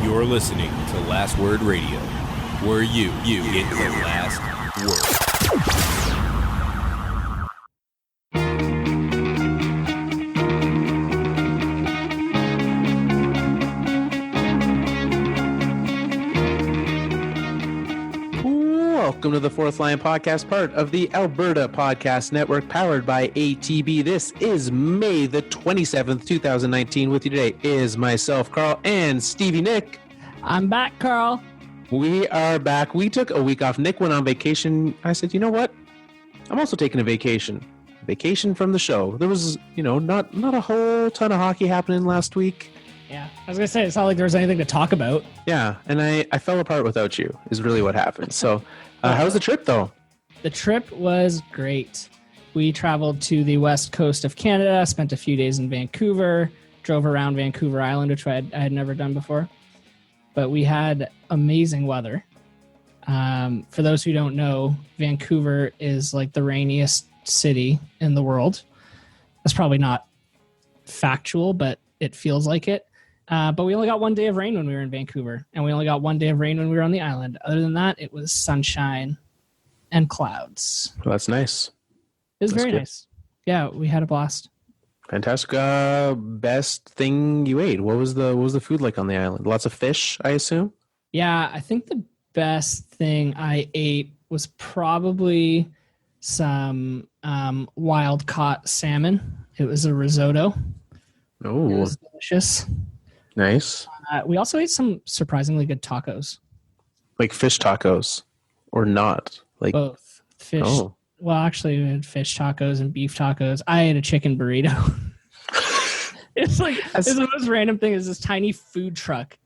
You're listening to Last Word Radio, where you get the last word. Welcome to the Fourth Line Podcast, part of the Alberta Podcast Network, powered by ATB. This is May the 27th, 2019. With you today is myself, Carl, and Stevie Nick. I'm back, Carl. We are back. We took a week off. Nick went on vacation. I said, you know what? I'm also taking a vacation. Vacation from the show. There was, not a whole ton of hockey happening last week. Yeah, I was going to say, it's not like there was anything to talk about. Yeah, and I fell apart without you, is really what happened. So, how was the trip, though? The trip was great. We traveled to the west coast of Canada, spent a few days in Vancouver, drove around Vancouver Island, which I had never done before. But we had amazing weather. For those who don't know, Vancouver is like the rainiest city in the world. That's probably not factual, but it feels like it. But we only got one day of rain when we were in Vancouver, and we only got one day of rain when we were on the island. Other than that, it was sunshine and clouds. Well, that's nice. It was very nice. Yeah, we had a blast. Fantastic. Best thing you ate? What was the food like on the island? Lots of fish, I assume? Yeah, I think the best thing I ate was probably some wild caught salmon. It was a risotto. Oh, it was delicious. Nice. We also ate some surprisingly good tacos. Like fish tacos, or not? Like both fish. Oh. Well, actually, we had fish tacos and beef tacos. I ate a chicken burrito. It's the most random thing. Is this tiny food truck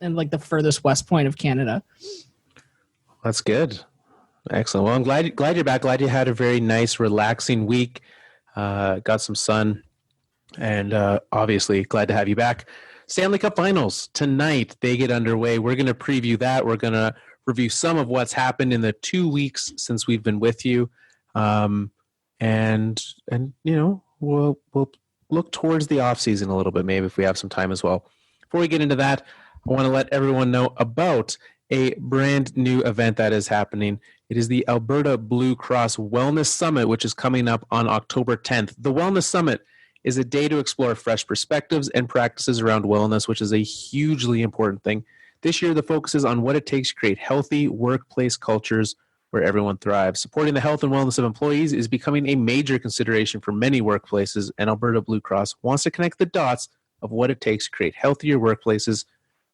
in like the furthest west point of Canada. That's good. Excellent. Well, I'm glad you're back. Glad you had a very nice, relaxing week. Got some sun, and obviously glad to have you back. Stanley Cup Finals tonight. They get underway. We're going to preview that. We're going to review some of what's happened in the 2 weeks since we've been with you, and we'll look towards the off season a little bit, maybe if we have some time as well. Before we get into that, I want to let everyone know about a brand new event that is happening. It is the Alberta Blue Cross Wellness Summit, which is coming up on October 10th. The Wellness Summit is a day to explore fresh perspectives and practices around wellness, which is a hugely important thing. This year, the focus is on what it takes to create healthy workplace cultures where everyone thrives. Supporting the health and wellness of employees is becoming a major consideration for many workplaces, and Alberta Blue Cross wants to connect the dots of what it takes to create healthier workplaces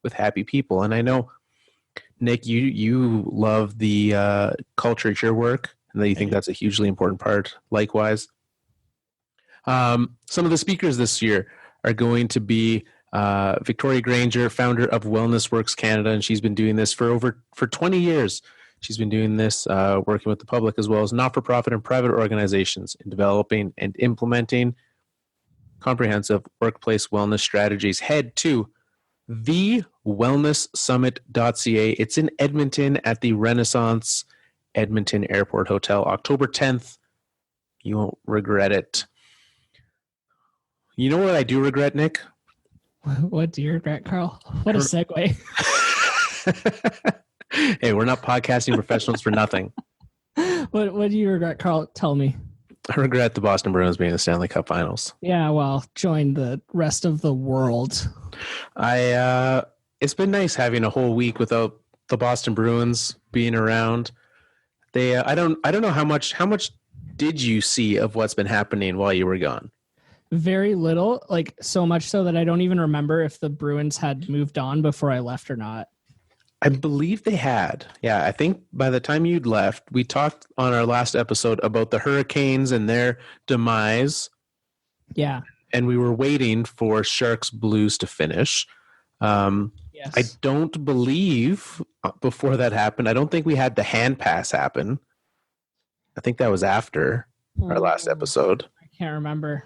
with happy people. And I know, Nick, you love the culture at your work, and that you think that's a hugely important part. Likewise. Some of the speakers this year are going to be Victoria Granger, founder of Wellness Works Canada, and she's been doing this for 20 years. She's been doing this working with the public as well as not-for-profit and private organizations in developing and implementing comprehensive workplace wellness strategies. Head to thewellnesssummit.ca. It's in Edmonton at the Renaissance Edmonton Airport Hotel, October 10th. You won't regret it. You know what I do regret, Nick? What do you regret, Carl? What a segue. Hey, we're not podcasting professionals for nothing. What do you regret, Carl? Tell me. I regret the Boston Bruins being in the Stanley Cup Finals. Yeah, well, join the rest of the world. It's been nice having a whole week without the Boston Bruins being around. I don't know how much did you see of what's been happening while you were gone? Very little, like so much so that I don't even remember if the Bruins had moved on before I left or not. I believe they had. Yeah, I think by the time you'd left, we talked on our last episode about the Hurricanes and their demise. Yeah. And we were waiting for Sharks Blues to finish. Yes. I don't believe before that happened, I don't think we had the hand pass happen. I think that was after our last episode. I can't remember.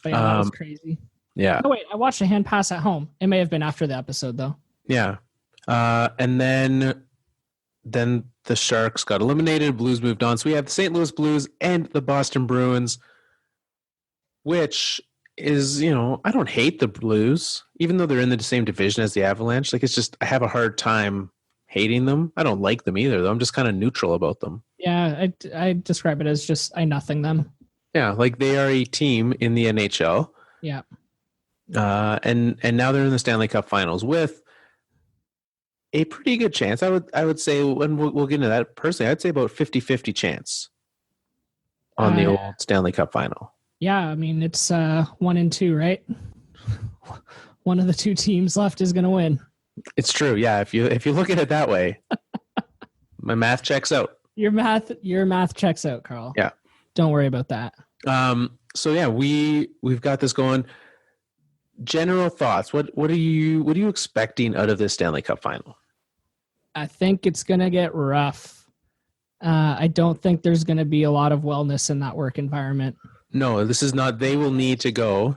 But yeah, that was crazy. Yeah. Oh, wait, I watched a hand pass at home. It may have been after the episode, though. Yeah. And then the Sharks got eliminated. Blues moved on. So we have the St. Louis Blues and the Boston Bruins, which is, I don't hate the Blues, even though they're in the same division as the Avalanche. Like, it's just I have a hard time hating them. I don't like them either, though. I'm just kind of neutral about them. Yeah, I describe it as just I nothing them. Yeah, like they are a team in the NHL. Yeah. And now they're in the Stanley Cup Finals with a pretty good chance. I would say, and we'll get into that personally, I'd say about 50-50 chance on the old Stanley Cup Final. Yeah, I mean, it's 1 and 2, right? One of the two teams left is going to win. It's true. Yeah, if you look at it that way, my math checks out. Your math checks out, Carl. Yeah. Don't worry about that. So yeah, we've got this going. General thoughts. What are you expecting out of this Stanley Cup Final? I think it's going to get rough. I don't think there's going to be a lot of wellness in that work environment. No, this is not. They will need to go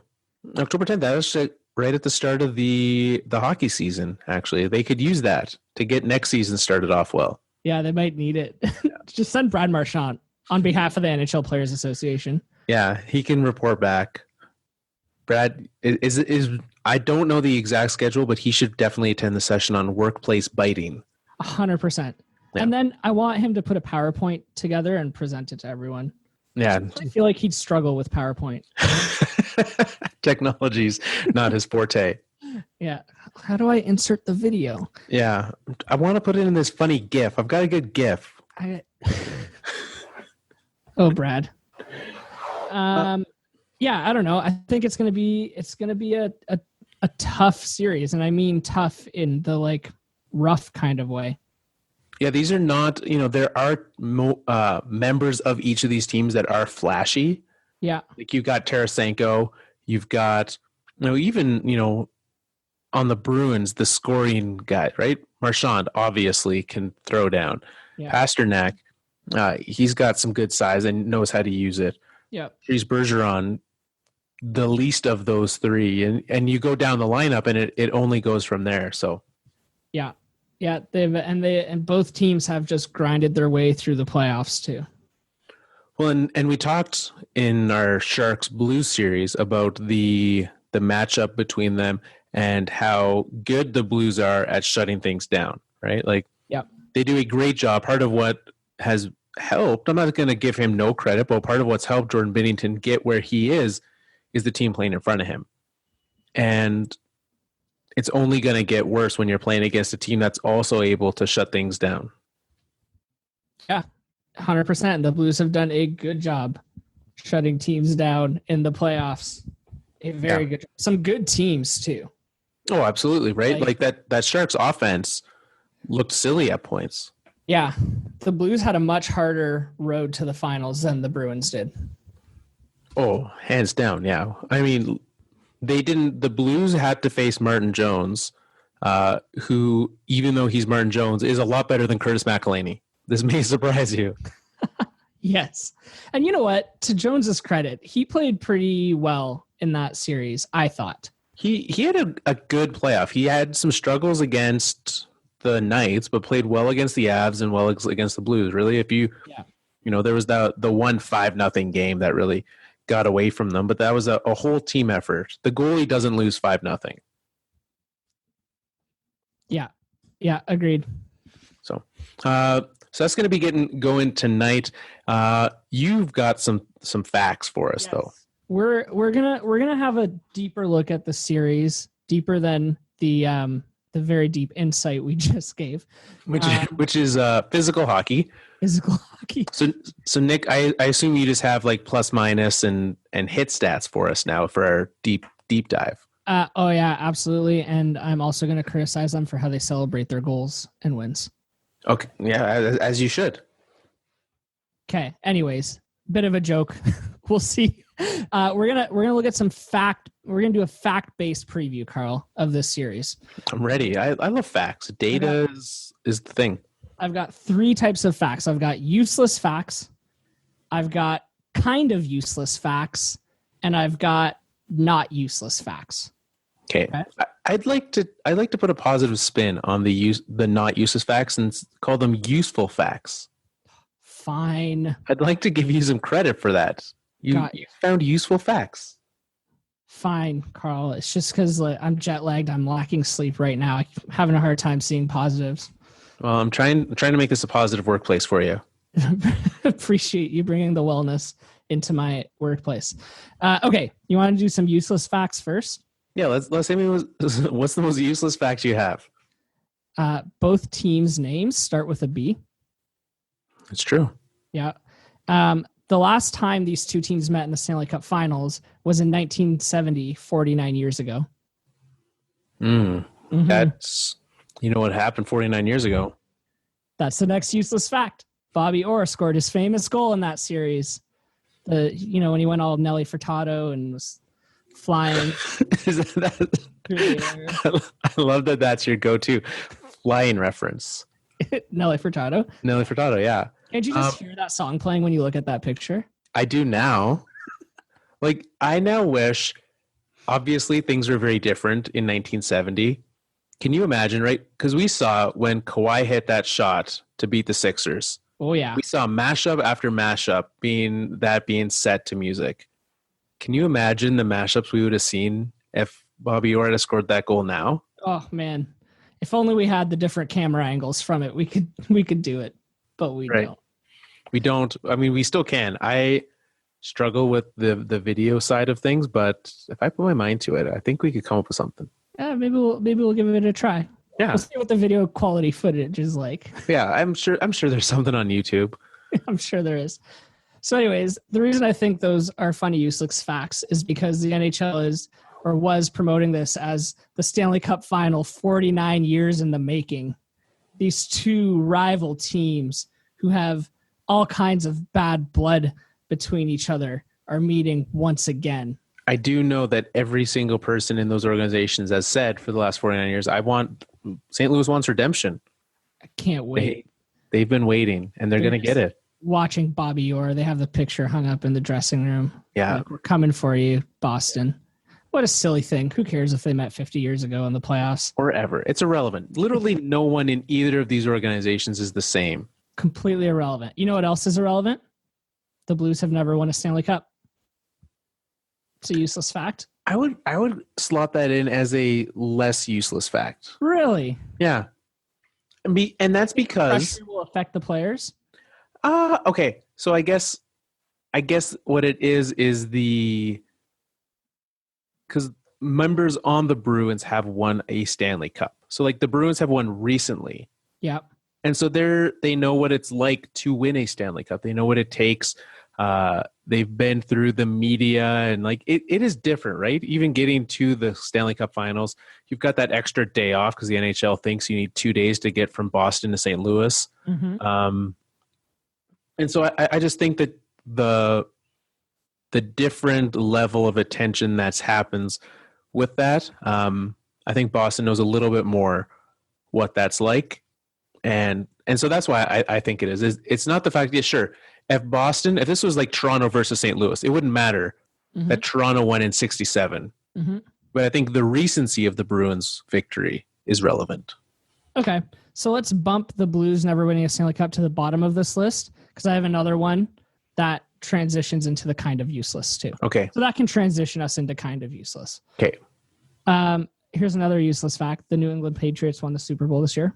October 10th. That was right at the start of the hockey season. Actually, they could use that to get next season started off well. Yeah, they might need it. Just send Brad Marchand on behalf of the NHL Players Association. Yeah, he can report back. Brad is I don't know the exact schedule, but he should definitely attend the session on workplace biting. 100%. Yeah. And then I want him to put a PowerPoint together and present it to everyone. Yeah. I feel like he'd struggle with PowerPoint. Technology's not his forte. Yeah. How do I insert the video? Yeah. I want to put it in this funny GIF. I've got a good GIF. Oh, Brad. Yeah, I don't know. I think it's gonna be a tough series, and I mean tough in the like rough kind of way. Yeah, these are not. There are members of each of these teams that are flashy. Yeah, like you've got Tarasenko, you've got even on the Bruins, the scoring guy, right? Marchand obviously can throw down. Yeah. Pasternak, he's got some good size and knows how to use it. Yeah, He's Bergeron, the least of those three, and you go down the lineup, and it only goes from there. So, yeah, and both teams have just grinded their way through the playoffs too. Well, and we talked in our Sharks Blues series about the matchup between them and how good the Blues are at shutting things down, right? Like, yeah, they do a great job. Part of what has helped, I'm not going to give him no credit, but part of what's helped Jordan Binnington get where he is the team playing in front of him. And it's only going to get worse when you're playing against a team that's also able to shut things down. Yeah, 100%. The Blues have done a good job shutting teams down in the playoffs. A very good job. Some good teams too. Oh, absolutely, right? Like that Sharks offense looked silly at points. Yeah, the Blues had a much harder road to the finals than the Bruins did. Oh, hands down, yeah. I mean, the Blues had to face Martin Jones, who, even though he's Martin Jones, is a lot better than Curtis McElhinney. This may surprise you. Yes. And you know what? To Jones's credit, he played pretty well in that series, I thought. He had a good playoff. He had some struggles against the Knights, but played well against the Avs and well against the Blues. Really, there was the 1-5-0 game that really got away from them, but that was a whole team effort. The goalie doesn't lose 5-0. Yeah, agreed. So that's going to be going tonight. You've got some facts for us, though. We're gonna have a deeper look at the series, deeper than the very deep insight we just gave, which is physical hockey. Physical hockey. So Nick, I assume you just have like plus minus and hit stats for us now for our deep dive. Oh yeah, absolutely. And I'm also going to criticize them for how they celebrate their goals and wins. Okay, yeah, as you should. Okay. Anyways, bit of a joke. We'll see. We're gonna look at some fact. We're gonna do a fact-based preview, Carl, of this series. I'm ready. I love facts. Data is the thing. I've got 3 types of facts. I've got useless facts, I've got kind of useless facts, and I've got not useless facts. Okay. I'd like to put a positive spin on the not useless facts and call them useful facts. Fine. I'd like to give you some credit for that. You found useful facts. Fine, Carl. It's just because I'm jet lagged. I'm lacking sleep right now. I'm having a hard time seeing positives. Well, I'm trying to make this a positive workplace for you. Appreciate you bringing the wellness into my workplace. Okay, you want to do some useless facts first? Yeah, let's say what's the most useless fact you have? Both teams' names start with a B. It's true. Yeah. The last time these two teams met in the Stanley Cup Finals was in 1970, 49 years ago. That's, what happened 49 years ago. That's the next useless fact. Bobby Orr scored his famous goal in that series. When he went all Nelly Furtado and was flying. I love that that's your go-to flying reference. Nelly Furtado? Nelly Furtado, yeah. Can't you just hear that song playing when you look at that picture? I do now. I now wish, obviously things were very different in 1970. Can you imagine, right? Because we saw when Kawhi hit that shot to beat the Sixers. Oh, yeah. We saw mashup after mashup being set to music. Can you imagine the mashups we would have seen if Bobby Orr had scored that goal now? Oh, man. If only we had the different camera angles from it, we could do it. But we don't. We don't. I mean, we still can. I struggle with the video side of things, but if I put my mind to it, I think we could come up with something. Yeah, maybe we'll give it a try. Yeah, we'll see what the video quality footage is like. Yeah, I'm sure there's something on YouTube. I'm sure there is. So, anyways, the reason I think those are funny, useless facts is because the NHL was promoting this as the Stanley Cup Final, 49 years in the making. These two rival teams who have all kinds of bad blood between each other are meeting once again. I do know that every single person in those organizations has said for the last 49 years, St. Louis wants redemption. I can't wait. They've been waiting, and they're going to get it. Watching Bobby Orr, they have the picture hung up in the dressing room. Yeah. We're coming for you, Boston. What a silly thing. Who cares if they met 50 years ago in the playoffs? Or ever. It's irrelevant. Literally no one in either of these organizations is the same. Completely irrelevant. You know what else is irrelevant? The Blues have never won a Stanley Cup. It's a useless fact. I would slot that in as a less useless fact. Really? Yeah. And that's because pressure will affect the players. Okay. So I guess what it is because members on the Bruins have won a Stanley Cup. So the Bruins have won recently. Yeah. And so they know what it's like to win a Stanley Cup. They know what it takes. They've been through the media and it is different, right? Even getting to the Stanley Cup Finals, you've got that extra day off because the NHL thinks you need 2 days to get from Boston to St. Louis. Mm-hmm. And so I just think that the different level of attention that happens with that, I think Boston knows a little bit more what that's like. And so that's why I think it is. It's not the fact that, sure, if this was like Toronto versus St. Louis, it wouldn't matter that Toronto won in 67. Mm-hmm. But I think the recency of the Bruins' victory is relevant. Okay. So let's bump the Blues never winning a Stanley Cup to the bottom of this list because I have another one that transitions into the kind of useless too. Okay. So that can transition us into kind of useless. Okay. Here's another useless fact. The New England Patriots won the Super Bowl this year.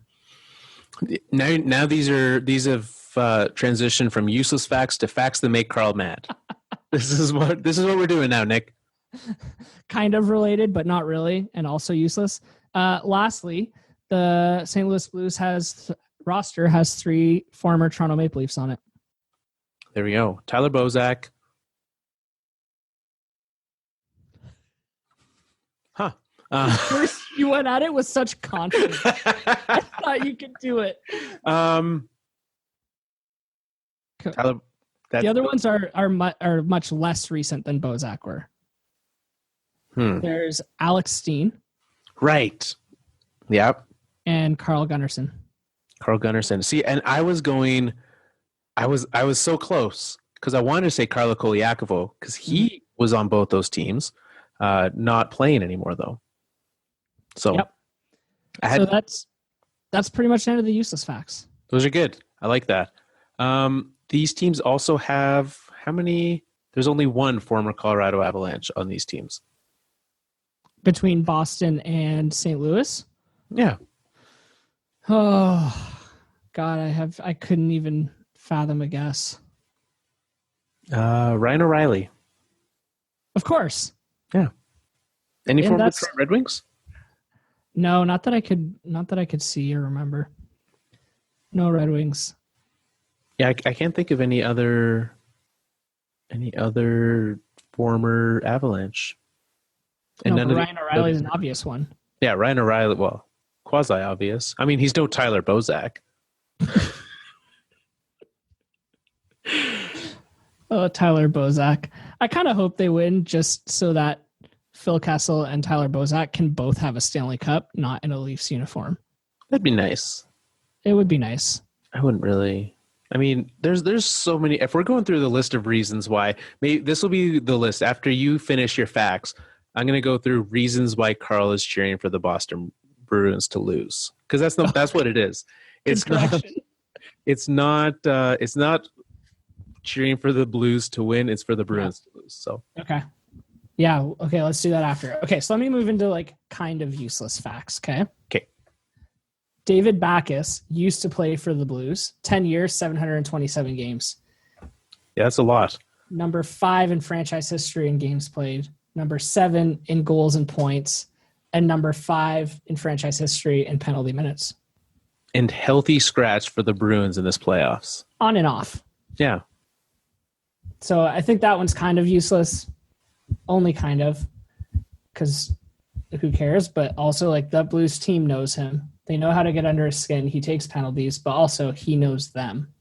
Now these have transitioned from useless facts to facts that make Carl mad. This is what we're doing now, Nick. Kind of related, but not really, and also useless. Lastly, the St. Louis Blues roster has 3 former Toronto Maple Leafs on it. There we go. Tyler Bozak. Huh. You went at it with such confidence. I thought you could do it. Tyler, the other ones are much less recent than Bozak were. There's Alex Steen. Right. Yep. And Carl Gunnarsson. See, and I was so close because I wanted to say Carlo Koliakovo because he was on both those teams, not playing anymore though. So, yep. So that's pretty much the end of the useless facts. Those are good. I like that. These teams also have how many? There's only one former Colorado Avalanche on these teams. between Boston and St. Louis. Yeah. Oh God, I couldn't even fathom a guess. Ryan O'Reilly. Of course. Yeah. Any And former that's- Detroit Red Wings? No, not that I could see or remember. No Red Wings. Yeah, I can't think of any other former Avalanche. And No, none but of Ryan O'Reilly is an obvious one. Yeah, Ryan O'Reilly. Well, quasi obvious. I mean, he's no Tyler Bozak. Oh, Tyler Bozak. I kind of hope they win just so that Phil Kessel and Tyler Bozak can both have a Stanley Cup, not in a Leafs uniform. That'd be nice. It would be nice. I wouldn't really. I mean, there's so many. If we're going through the list of reasons why, maybe this will be the list after you finish your facts. I'm going to go through reasons why Carl is cheering for the Boston Bruins to lose, because that's what it is. It's not. It's not cheering for the Blues to win. It's for the Bruins to lose. So okay. Yeah. Okay. Let's do that after. Okay. So let me move into like kind of useless facts. Okay. Okay. David Backes used to play for the Blues. 10 years, 727 games. Yeah, that's a lot. Number 5 in franchise history in games played. Number 7 in goals and points. And number 5 in franchise history in penalty minutes. And healthy scratch for the Bruins in this playoffs. On and off. Yeah. So I think that one's kind of useless. Only kind of. Because who cares? But also, like, the Blues team knows him. They know how to get under his skin. He takes penalties, but also he knows them.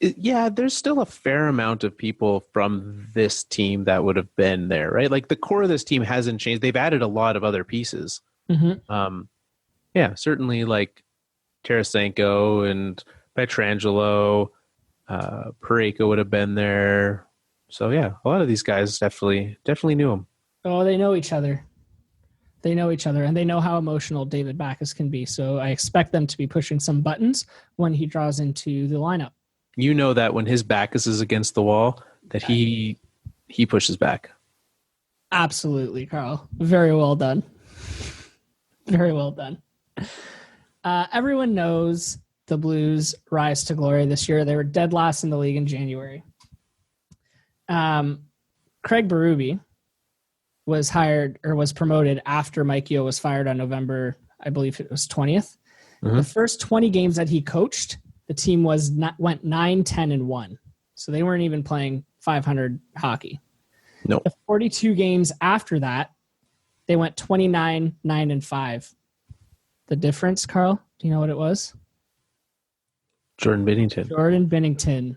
Yeah, there's still a fair amount of people from this team that would have been there, right? Like the core of this team hasn't changed. They've added a lot of other pieces. Mm-hmm. Yeah, certainly like Tarasenko and Pietrangelo, Parayko would have been there. So yeah, a lot of these guys definitely knew him. Oh, they know each other. They know each other, and they know how emotional David Backes can be. So I expect them to be pushing some buttons when he draws into the lineup. You know that when his back is against the wall, that he pushes back. Absolutely, Carl. Very well done. Very well done. Everyone knows the Blues' rise to glory this year. They were dead last in the league in January. Craig Berube was hired or was promoted after Mike Yeo was fired on November, I believe it was 20th. Mm-hmm. The first 20 games that he coached, the team went 9-10-1. So they weren't even playing 500 hockey. No. The 42 games after that, they went 29-9-5. The difference, Carl, do you know what it was? Jordan Binnington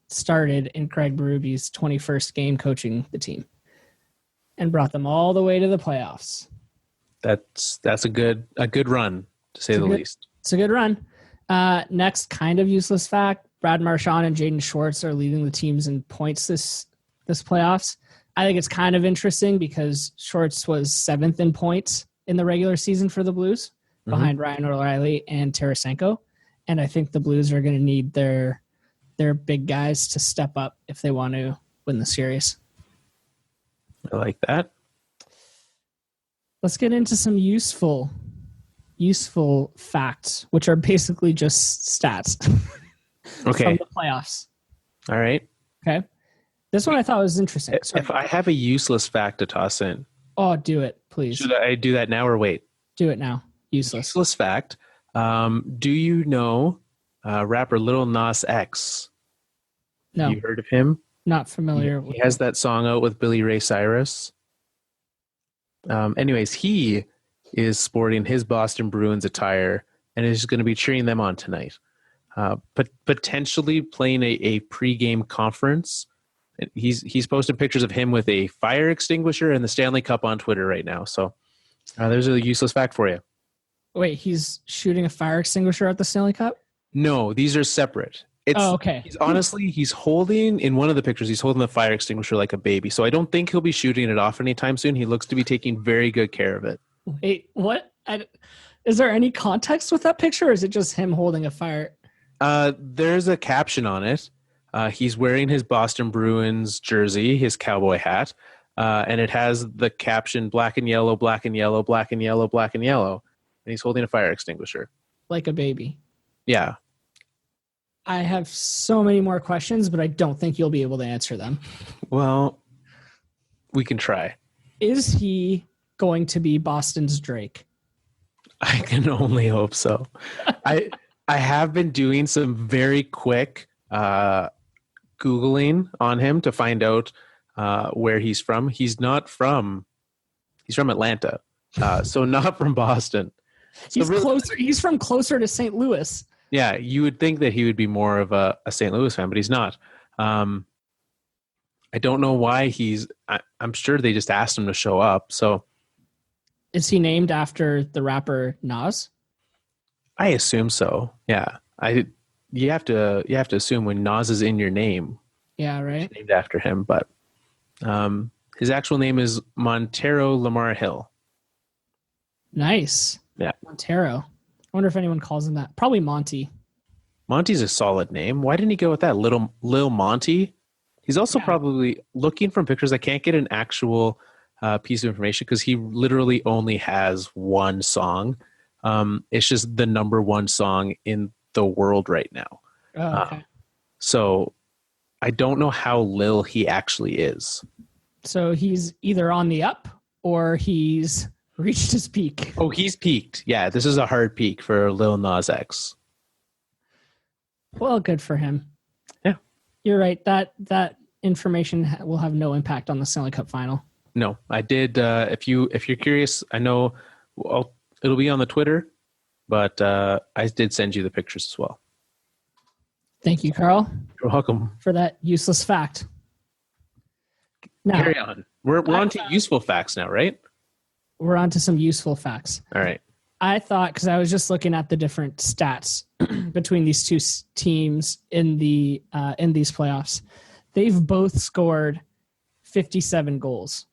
started in Craig Berube's 21st game coaching the team and brought them all the way to the playoffs. That's a good run, to say the least. It's a good run. Next kind of useless fact, Brad Marchand and Jaden Schwartz are leading the teams in points this playoffs. I think it's kind of interesting because Schwartz was 7th in points in the regular season for the Blues, behind Ryan O'Reilly and Tarasenko. And I think the Blues are going to need their big guys to step up if they want to win the series. I like that. Let's get into some useful facts, which are basically just stats. Okay. From the playoffs. All right. Okay. This one I thought was interesting. Sorry. If I have a useless fact to toss in. Oh, do it, please. Should I do that now or wait? Do it now. Useless fact. Do you know rapper Lil Nas X? No. You heard of him? Not familiar. He has that song out with Billy Ray Cyrus. Anyways, he is sporting his Boston Bruins attire and is going to be cheering them on tonight. Potentially playing a pregame conference. He's posted pictures of him with a fire extinguisher and the Stanley Cup on Twitter right now. So there's a useless fact for you. Wait, he's shooting a fire extinguisher at the Stanley Cup? No, these are separate. Okay. He's holding, in one of the pictures, he's holding the fire extinguisher like a baby. So I don't think he'll be shooting it off anytime soon. He looks to be taking very good care of it. Wait, what? Is there any context with that picture, or is it just him holding a fire? There's a caption on it. He's wearing his Boston Bruins jersey, his cowboy hat. and it has the caption black and yellow, black and yellow, black and yellow, black and yellow. And he's holding a fire extinguisher. Like a baby. Yeah. I have so many more questions, but I don't think you'll be able to answer them. Well, we can try. Is he going to be Boston's Drake? I can only hope so. I have been doing some very quick Googling on him to find out where he's from. He's from Atlanta, so not from Boston. So He's closer. He's from closer to St. Louis. Yeah, you would think that he would be more of a St. Louis fan, but he's not. I don't know why I'm sure they just asked him to show up. So, is he named after the rapper Nas? I assume so. Yeah, you have to assume when Nas is in your name. Yeah, right. It's named after him, but his actual name is Montero Lamar Hill. Nice. Yeah, Montero. I wonder if anyone calls him that. Probably Monty. Monty's a solid name. Why didn't he go with that? Lil Monty? He's also probably looking from pictures. I can't get an actual piece of information because he literally only has one song. It's just the number one song in the world right now. Oh, okay. So I don't know how Lil he actually is. So he's either on the up or he's reached his peak. Oh, he's peaked. Yeah, this is a hard peak for Lil Nas X. Well, good for him. Yeah. You're right. That information will have no impact on the Stanley Cup Final. No, I did. If you're curious, I know it'll be on the Twitter, but I did send you the pictures as well. Thank you, Carl. You're welcome. For that useless fact. Now, carry on. We're on to useful facts now, right? We're on to some useful facts. All right. I thought, because I was just looking at the different stats between these two teams in these playoffs, they've both scored 57 goals.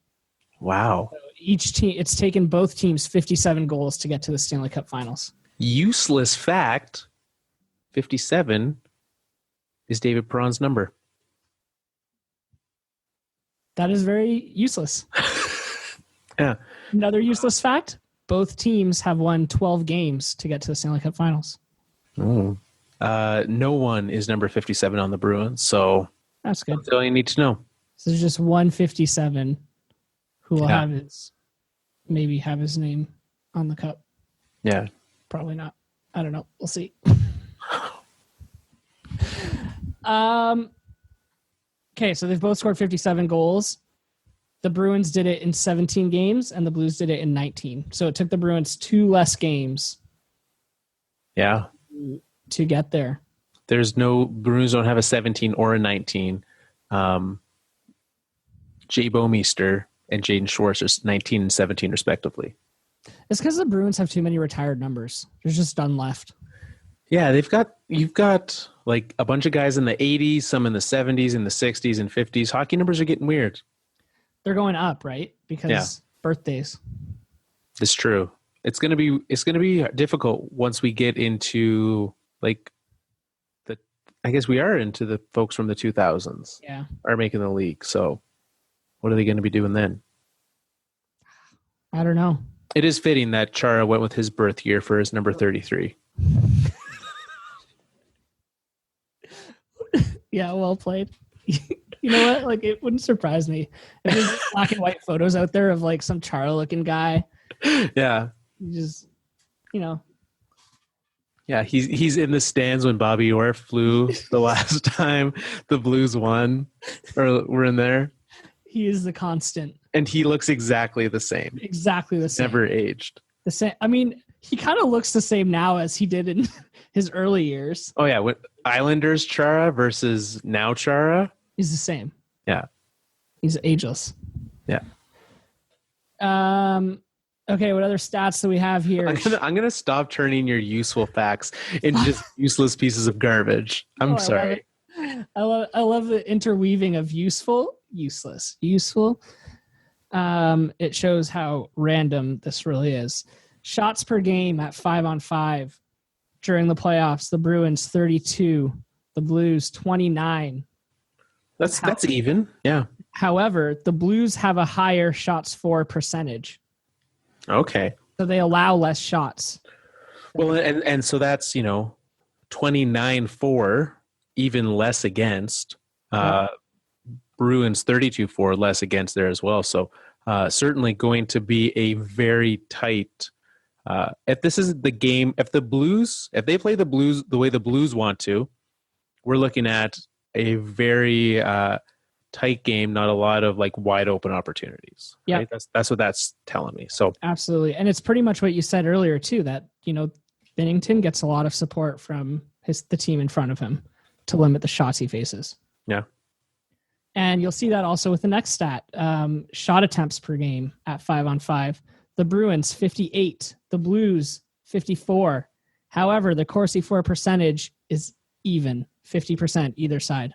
Wow. So each team, it's taken both teams 57 goals to get to the Stanley Cup Finals. Useless fact: 57 is David Perron's number. That is very useless. Yeah. Another useless fact: both teams have won 12 games to get to the Stanley Cup Finals. Oh. No one is number 57 on the Bruins, so that's good. That's all you need to know. So there's just 157 who will have his name on the cup. Yeah. Probably not. I don't know. We'll see. Okay, so they've both scored 57 goals. The Bruins did it in 17 games, and the Blues did it in 19. So it took the Bruins 2 less games. Yeah. To get there. There's no Bruins don't have a 17 or a 19. Jay Bouwmeester and Jaden Schwartz are 19 and 17 respectively. It's because the Bruins have too many retired numbers. There's just none left. Yeah, you've got like a bunch of guys in the 80s, some in the 70s, in the 60s and 50s. Hockey numbers are getting weird. They're going up, right? Because birthdays. It's true. It's gonna be difficult once we get into like I guess we are into the folks from the 2000s. Yeah. Are making the league. So what are they going to be doing then? I don't know. It is fitting that Chara went with his birth year for his number 33. Yeah, well played. You know what? Like, it wouldn't surprise me if there's black and white photos out there of like some Chara looking guy. Yeah. Just, you know. Yeah, he's in the stands when Bobby Orr flew the last time the Blues won or were in there. He is the constant. And he looks exactly the same. Exactly the same. Never aged. The same. I mean, he kind of looks the same now as he did in his early years. Oh, yeah. With Islanders Chara versus now Chara. He's the same. Yeah. He's ageless. Yeah. Okay, what other stats do we have here? I'm gonna stop turning your useful facts into just useless pieces of garbage. I'm sorry. I love the interweaving of useful, useless, useful. It shows how random this really is. Shots per game at 5-on-5 during the playoffs. The Bruins 32, the Blues 29. That's even. Yeah. However, the Blues have a higher shots for percentage. Okay. So they allow less shots. Well, and so that's, 29-4, even less against. Bruins 32-4, less against there as well. So certainly going to be a very tight. If this is the game, if they play the Blues the way the Blues want to, we're looking at a very tight game, not a lot of like wide open opportunities. Yeah, right? That's what that's telling me. So absolutely, and it's pretty much what you said earlier too. That Binnington gets a lot of support from the team in front of him to limit the shots he faces. Yeah. And you'll see that also with the next stat, shot attempts per game at 5-on-5. The Bruins 58, the Blues 54. However, the Corsi for percentage is even 50% either side.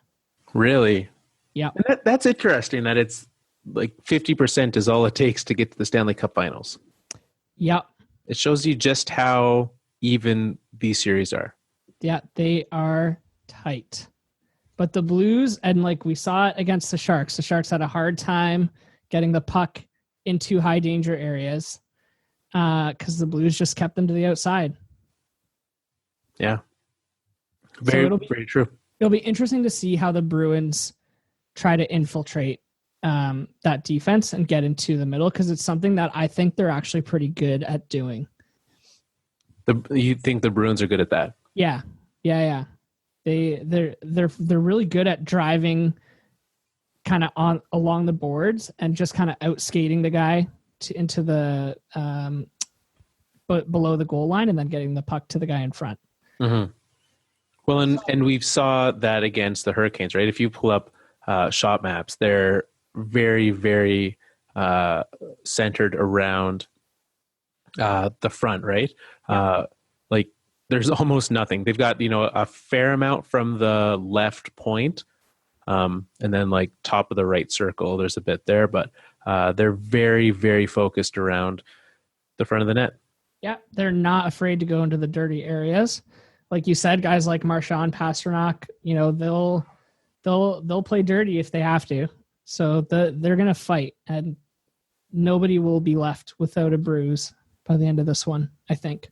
Really? Yeah. And that's interesting that it's like 50% is all it takes to get to the Stanley Cup Finals. Yep. It shows you just how even these series are. Yeah, they are tight. But the Blues, and like we saw it against the Sharks had a hard time getting the puck into high danger areas because the Blues just kept them to the outside. Yeah. Very true. It'll be interesting to see how the Bruins try to infiltrate that defense and get into the middle, because it's something that I think they're actually pretty good at doing. You think the Bruins are good at that? Yeah. They're really good at driving kind of along the boards and just kind of outskating the guy into the below the goal line and then getting the puck to the guy in front. Mm-hmm. Well, and we saw that against the Hurricanes, right? If you pull up shot maps, they're very, very centered around the front, right? Yeah. Like there's almost nothing. They've got, a fair amount from the left point, and then like top of the right circle, there's a bit there, but they're very, very focused around the front of the net. Yeah, they're not afraid to go into the dirty areas. Like you said, guys like Marchand, Pasternak, they'll play dirty if they have to. So they're going to fight, and nobody will be left without a bruise by the end of this one, I think.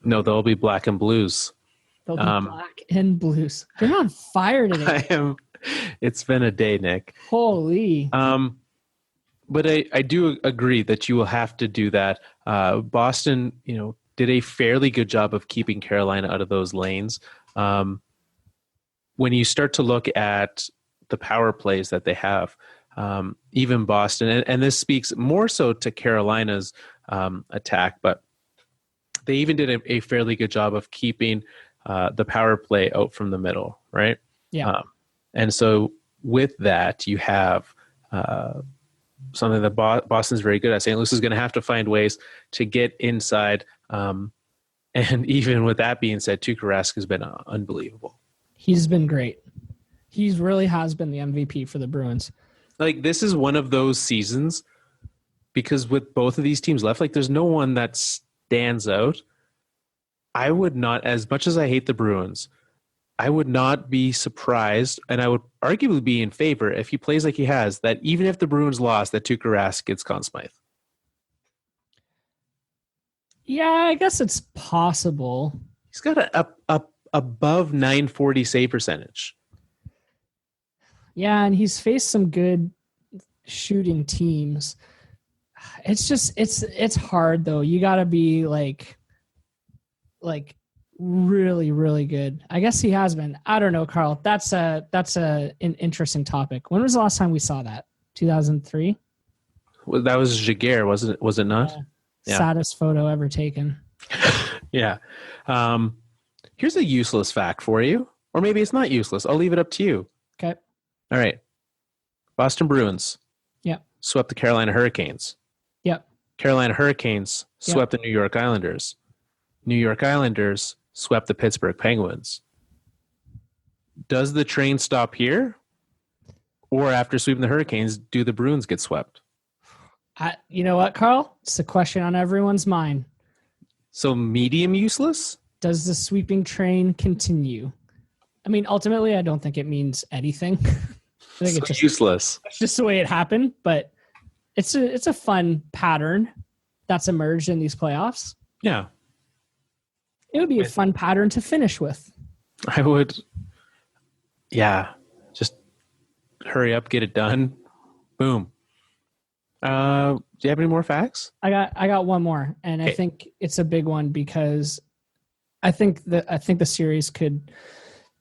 No, they'll be black and blues. They'll be black and blues. You're on fire today. I am. It's been a day, Nick. Holy. But I do agree that you will have to do that. Boston, did a fairly good job of keeping Carolina out of those lanes. When you start to look at the power plays that they have, even Boston, and this speaks more so to Carolina's attack, but they even did a fairly good job of keeping the power play out from the middle, right? Yeah. And so with that, you have something that Boston's very good at. St. Louis is going to have to find ways to get inside. And even with that being said, Tuukka Rask has been unbelievable. He's been great. He really has been the MVP for the Bruins. Like, this is one of those seasons, because with both of these teams left, like, there's no one that stands out. I would not, as much as I hate the Bruins, I would not be surprised, and I would arguably be in favor if he plays like he has, that even if the Bruins lost, that Tuukka Rask gets Conn Smythe. Yeah, I guess it's possible. He's got a above 940 save percentage. Yeah, and he's faced some good shooting teams. It's just it's hard though. You got to be like really, really good. I guess he has been. I don't know, Carl. That's an interesting topic. When was the last time we saw that? 2003? Well, that was Jaguar, wasn't it? Was it not? Yeah. Saddest photo ever taken. Yeah. Here's a useless fact for you, or maybe it's not useless. I'll leave it up to you. Okay. All right. Boston Bruins. Yep. Swept the Carolina Hurricanes. Yep. Carolina Hurricanes swept the New York Islanders. New York Islanders swept the Pittsburgh Penguins. Does the train stop here? Or after sweeping the Hurricanes, do the Bruins get swept? You know what, Carl? It's a question on everyone's mind. So medium useless? Does the sweeping train continue? I mean, ultimately, I don't think it means anything. I think So it's just useless. it's just the way it happened, but it's a fun pattern that's emerged in these playoffs. Yeah. It would be a fun pattern to finish with. I would, yeah, just hurry up, get it done. Boom. Do you have any more facts? I got one more, and Okay. I think it's a big one because I think the series could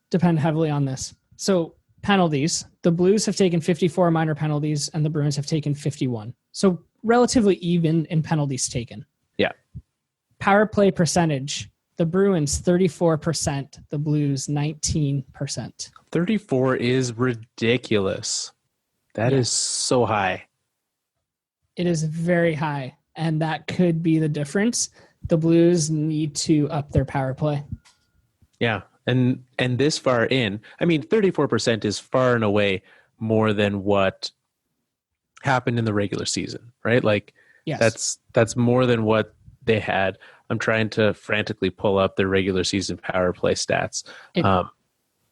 depend heavily on this. So penalties, the Blues have taken 54 minor penalties, and the Bruins have taken 51. So relatively even in penalties taken. Yeah. Power play percentage, the Bruins 34%, the Blues 19%. 34 is ridiculous. That is so high. It is very high, and that could be the difference. The Blues need to up their power play. Yeah. And this far in, I mean, 34% is far and away more than what happened in the regular season, right? Like, Yes. that's more than what they had. I'm trying to frantically pull up their regular season power play stats.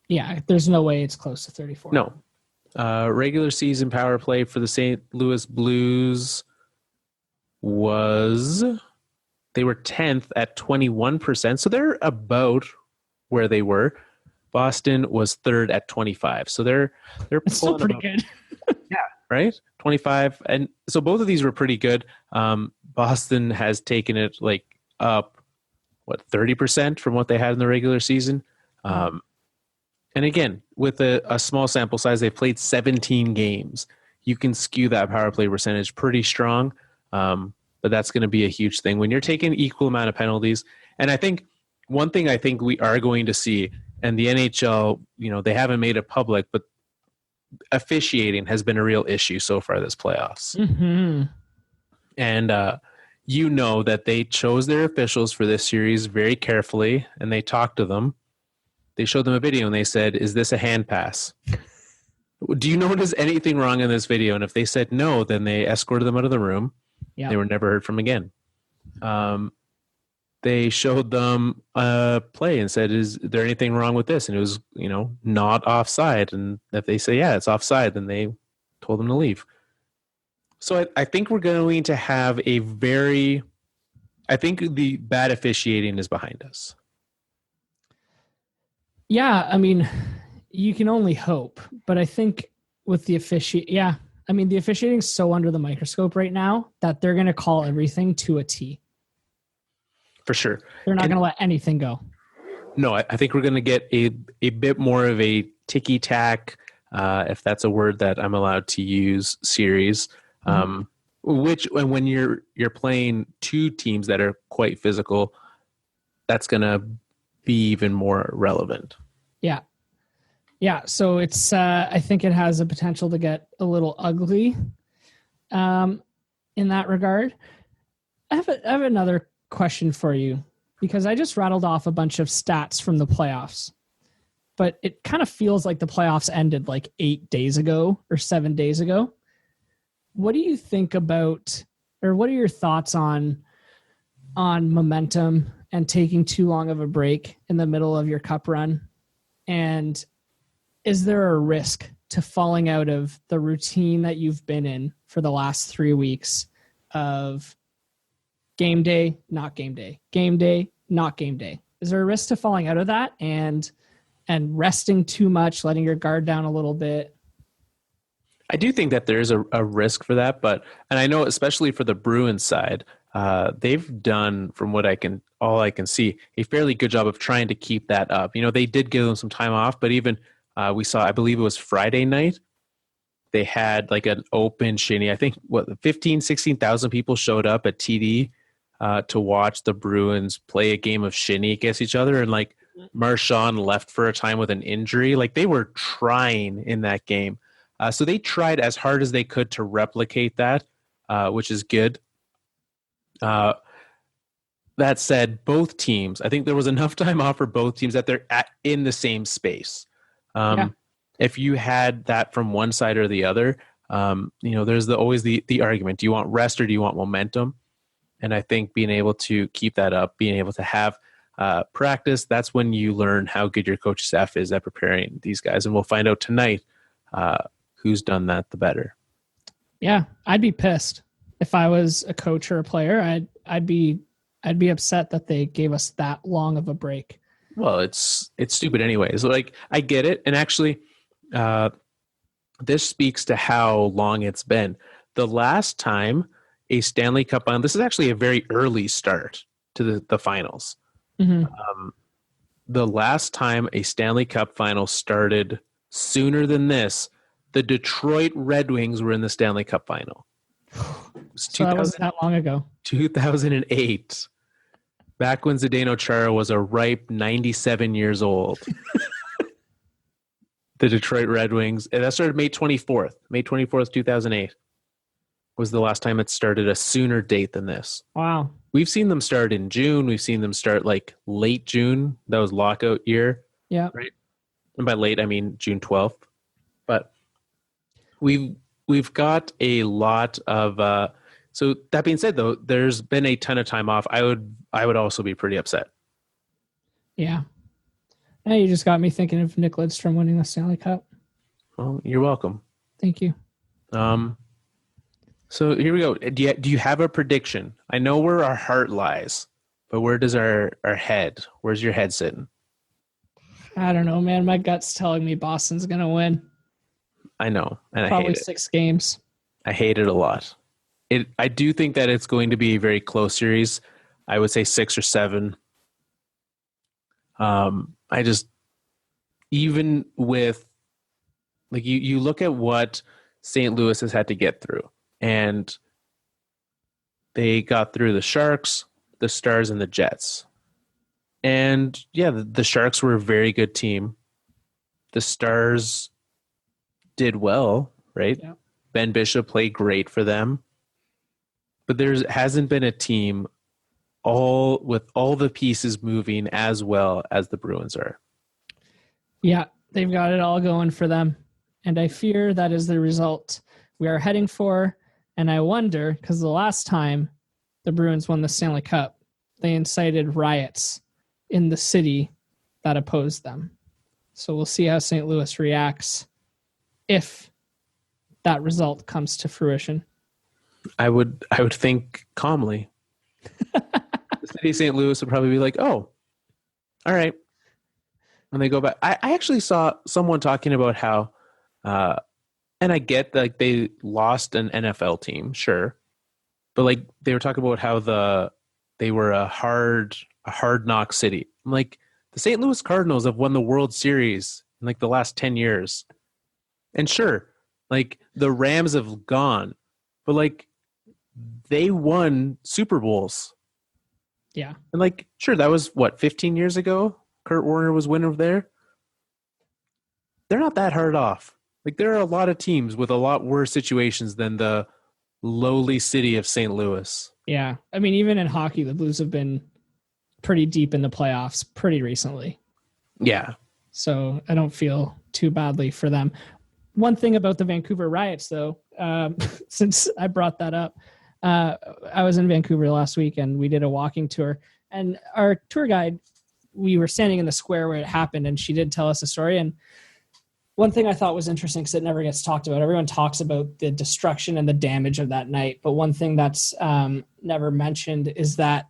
Yeah, there's no way it's close to 34. No. Regular season power play for the St. Louis Blues they were 10th at 21%. So they're about where they were. Boston was third at 25. So they're It's still pulling pretty about, good. right? 25. And so both of these were pretty good. Boston has taken it like up, 30% from what they had in the regular season. And again, with a small sample size, they've played 17 games. You can skew that power play percentage pretty strong, but that's going to be a huge thing when you're taking equal amount of penalties. And I think one thing I think we are going to see, and the NHL, they haven't made it public, but officiating has been a real issue so far this playoffs. Mm-hmm. And that they chose their officials for this series very carefully, and they talked to them. They showed them a video and they said, "Is this a hand pass? Do you notice anything wrong in this video?" And if they said no, then they escorted them out of the room. Yeah. They were never heard from again. They showed them a play and said, "Is there anything wrong with this?" And it was, not offside. And if they say, "Yeah, it's offside," then they told them to leave. So I think we're going to have I think the bad officiating is behind us. Yeah, I mean, you can only hope, but I think with the the officiating is so under the microscope right now that they're going to call everything to a T. For sure. They're not going to let anything go. No, I think we're going to get a bit more of a ticky-tack, if that's a word that I'm allowed to use, series, which when you're playing two teams that are quite physical, that's going to be even more relevant. Yeah. So it's I think it has the potential to get a little ugly in that regard. I have another question for you, because I just rattled off a bunch of stats from the playoffs, but it kind of feels like the playoffs ended like 8 days ago or 7 days ago. What do you think about, or what are your thoughts on momentum and taking too long of a break in the middle of your cup run? And is there a risk to falling out of the routine that you've been in for the last 3 weeks of game day, not game day, game day, not game day? Is there a risk to falling out of that and resting too much, letting your guard down a little bit? I do think that there's a risk for that, and I know especially for the Bruins side, they've done, from what all I can see, a fairly good job of trying to keep that up. They did give them some time off, but even we saw, I believe it was Friday night, they had like an open shinny. I think 16,000 people showed up at TD to watch the Bruins play a game of shinny against each other, and like Marchand left for a time with an injury. Like, they were trying in that game. So they tried as hard as they could to replicate that, which is good. That said, both teams, I think there was enough time off for both teams that they're in the same space. If you had that from one side or the other, there's always the argument: do you want rest or do you want momentum? And I think being able to keep that up, being able to have practice, that's when you learn how good your coach staff is at preparing these guys. And we'll find out tonight who's done that, the better. Yeah, I'd be pissed if I was a coach or a player. I'd be upset that they gave us that long of a break. Well, it's stupid anyways. Like, I get it. And actually, this speaks to how long it's been. The last time a Stanley Cup final, this is actually a very early start to the finals. Mm-hmm. The last time a Stanley Cup final started sooner than this, the Detroit Red Wings were in the Stanley Cup final. So that wasn't that long ago. 2008. Back when Zdeno Chara was a ripe 97 years old. The Detroit Red Wings, and that started May 24th. May 24th, 2008 was the last time it started a sooner date than this. Wow. We've seen them start in June. We've seen them start like late June. That was lockout year. Yeah. Right. And by late, I mean June 12th. But we've got a lot of so that being said, though, there's been a ton of time off. I would also be pretty upset. Yeah. Now you just got me thinking of Nick Lidstrom winning the Stanley Cup. Well, you're welcome. Thank you. So here we go. Do you have a prediction? I know where our heart lies, but where does our head? Where's your head sitting? I don't know, man. My gut's telling me Boston's gonna win. I know, and Probably I hate it. 6 games. I hate it a lot. I do think that it's going to be a very close series. I would say 6 or 7. I just, even with, like, you look at what St. Louis has had to get through, and they got through the Sharks, the Stars, and the Jets. And yeah, the Sharks were a very good team. The Stars did well, right? Yeah. Ben Bishop played great for them. But there hasn't been a team with all the pieces moving as well as the Bruins are. Yeah, they've got it all going for them. And I fear that is the result we are heading for. And I wonder, because the last time the Bruins won the Stanley Cup, they incited riots in the city that opposed them. So we'll see how St. Louis reacts if that result comes to fruition. I would think calmly. The city of St. Louis would probably be like, oh, all right. When they go back. I actually saw someone talking about how, and I get that, like, they lost an NFL team, sure. But like they were talking about how they were a hard knock city. I'm like, the St. Louis Cardinals have won the World Series in like the last 10 years. And sure, like the Rams have gone, but like they won Super Bowls. Yeah. And like, sure, that was 15 years ago? Kurt Warner was winner there. They're not that hard off. Like, there are a lot of teams with a lot worse situations than the lowly city of St. Louis. Yeah. I mean, even in hockey, the Blues have been pretty deep in the playoffs pretty recently. Yeah. So I don't feel too badly for them. One thing about the Vancouver riots, though, since I brought that up, I was in Vancouver last week and we did a walking tour. And our tour guide, we were standing in the square where it happened, and she did tell us a story. And one thing I thought was interesting, because it never gets talked about. Everyone talks about the destruction and the damage of that night. But one thing that's never mentioned is that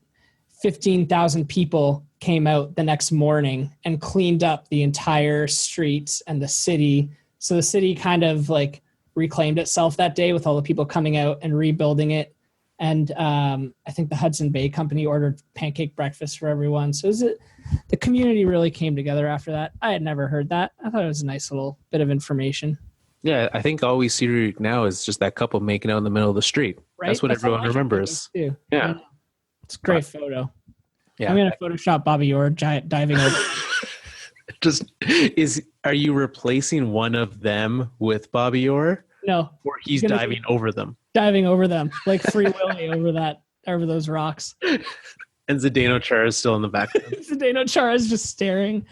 15,000 people came out the next morning and cleaned up the entire streets and the city. So the city kind of like reclaimed itself that day with all the people coming out and rebuilding it. And I think the Hudson Bay Company ordered pancake breakfast for everyone. So the community really came together after that. I had never heard that. I thought it was a nice little bit of information. Yeah, I think all we see now is just that couple making out in the middle of the street. Right? That's what everyone remembers. Too. Yeah. It's a great photo. Yeah. I'm going to Photoshop Bobby Orr diving over. Are you replacing one of them with Bobby Orr? No. Or he's diving over them? Diving over them, like Free Willy over those rocks. And Zdeno Chara is still in the background. Zdeno Chara is just staring.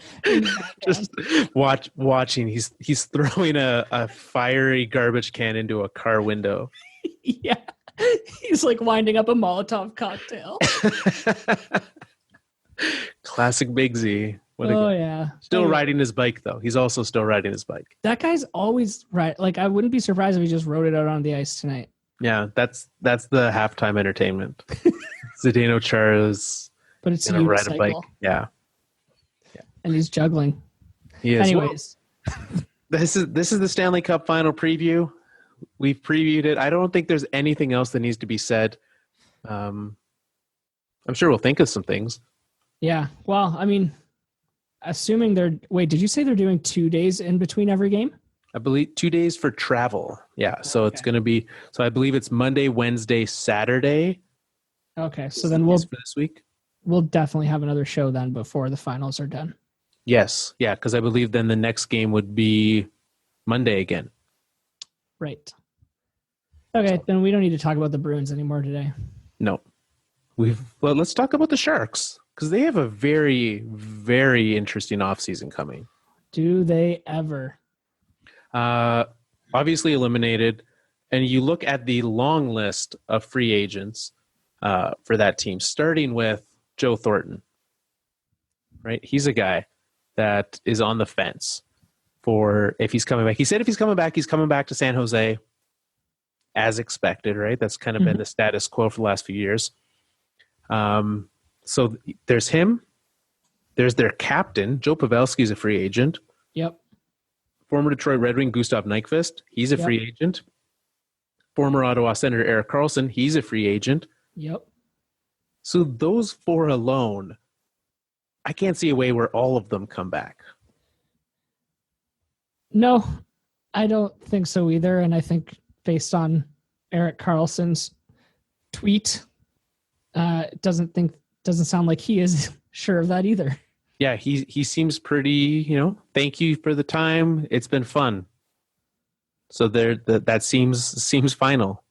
Just watching. He's throwing a fiery garbage can into a car window. Yeah. He's like winding up a Molotov cocktail. Classic Big Z. What a Oh, guy. yeah. Still Anyway, riding his bike, though. He's also still riding his bike. that guy's always right. Like, I wouldn't be surprised if he just rode it out on the ice tonight. Yeah, that's the halftime entertainment. Zdeno Chara's But it's a gonna ride a bike. unicycle, Yeah, and he's juggling. he is. Anyways, This is the Stanley Cup Final preview. We've previewed it. I don't think there's anything else that needs to be said. I'm sure we'll think of some things. yeah. Well, I mean, assuming wait, did you say they're doing 2 days in between every game? I believe 2 days for travel. Yeah, so it's going to be. So I believe it's Monday, Wednesday, Saturday. Okay, so then we'll for this week. we'll definitely have another show then before the finals are done. Yes, yeah, because I believe then the next game would be Monday again. Right. Okay, then we don't need to talk about the Bruins anymore today. No, well, let's talk about the Sharks because they have a very, very interesting offseason coming. Do they ever? Obviously eliminated, and you look at the long list of free agents for that team, starting with Joe Thornton. Right, he's a guy that is on the fence for if he's coming back. He said if he's coming back to San Jose, as expected. Right, that's kind of been the status quo for the last few years. So there's him. There's their captain, Joe Pavelski, is a free agent. Yep. Former Detroit Red Wing Gustav Nyqvist, he's a free agent. Former Ottawa Senator Erik Karlsson, he's a free agent. Yep. So those four alone, I can't see a way where all of them come back. No, I don't think so either. And I think based on Erik Karlsson's tweet, it doesn't sound like he is sure of that either. Yeah, he seems pretty, thank you for the time. It's been fun. So that seems final.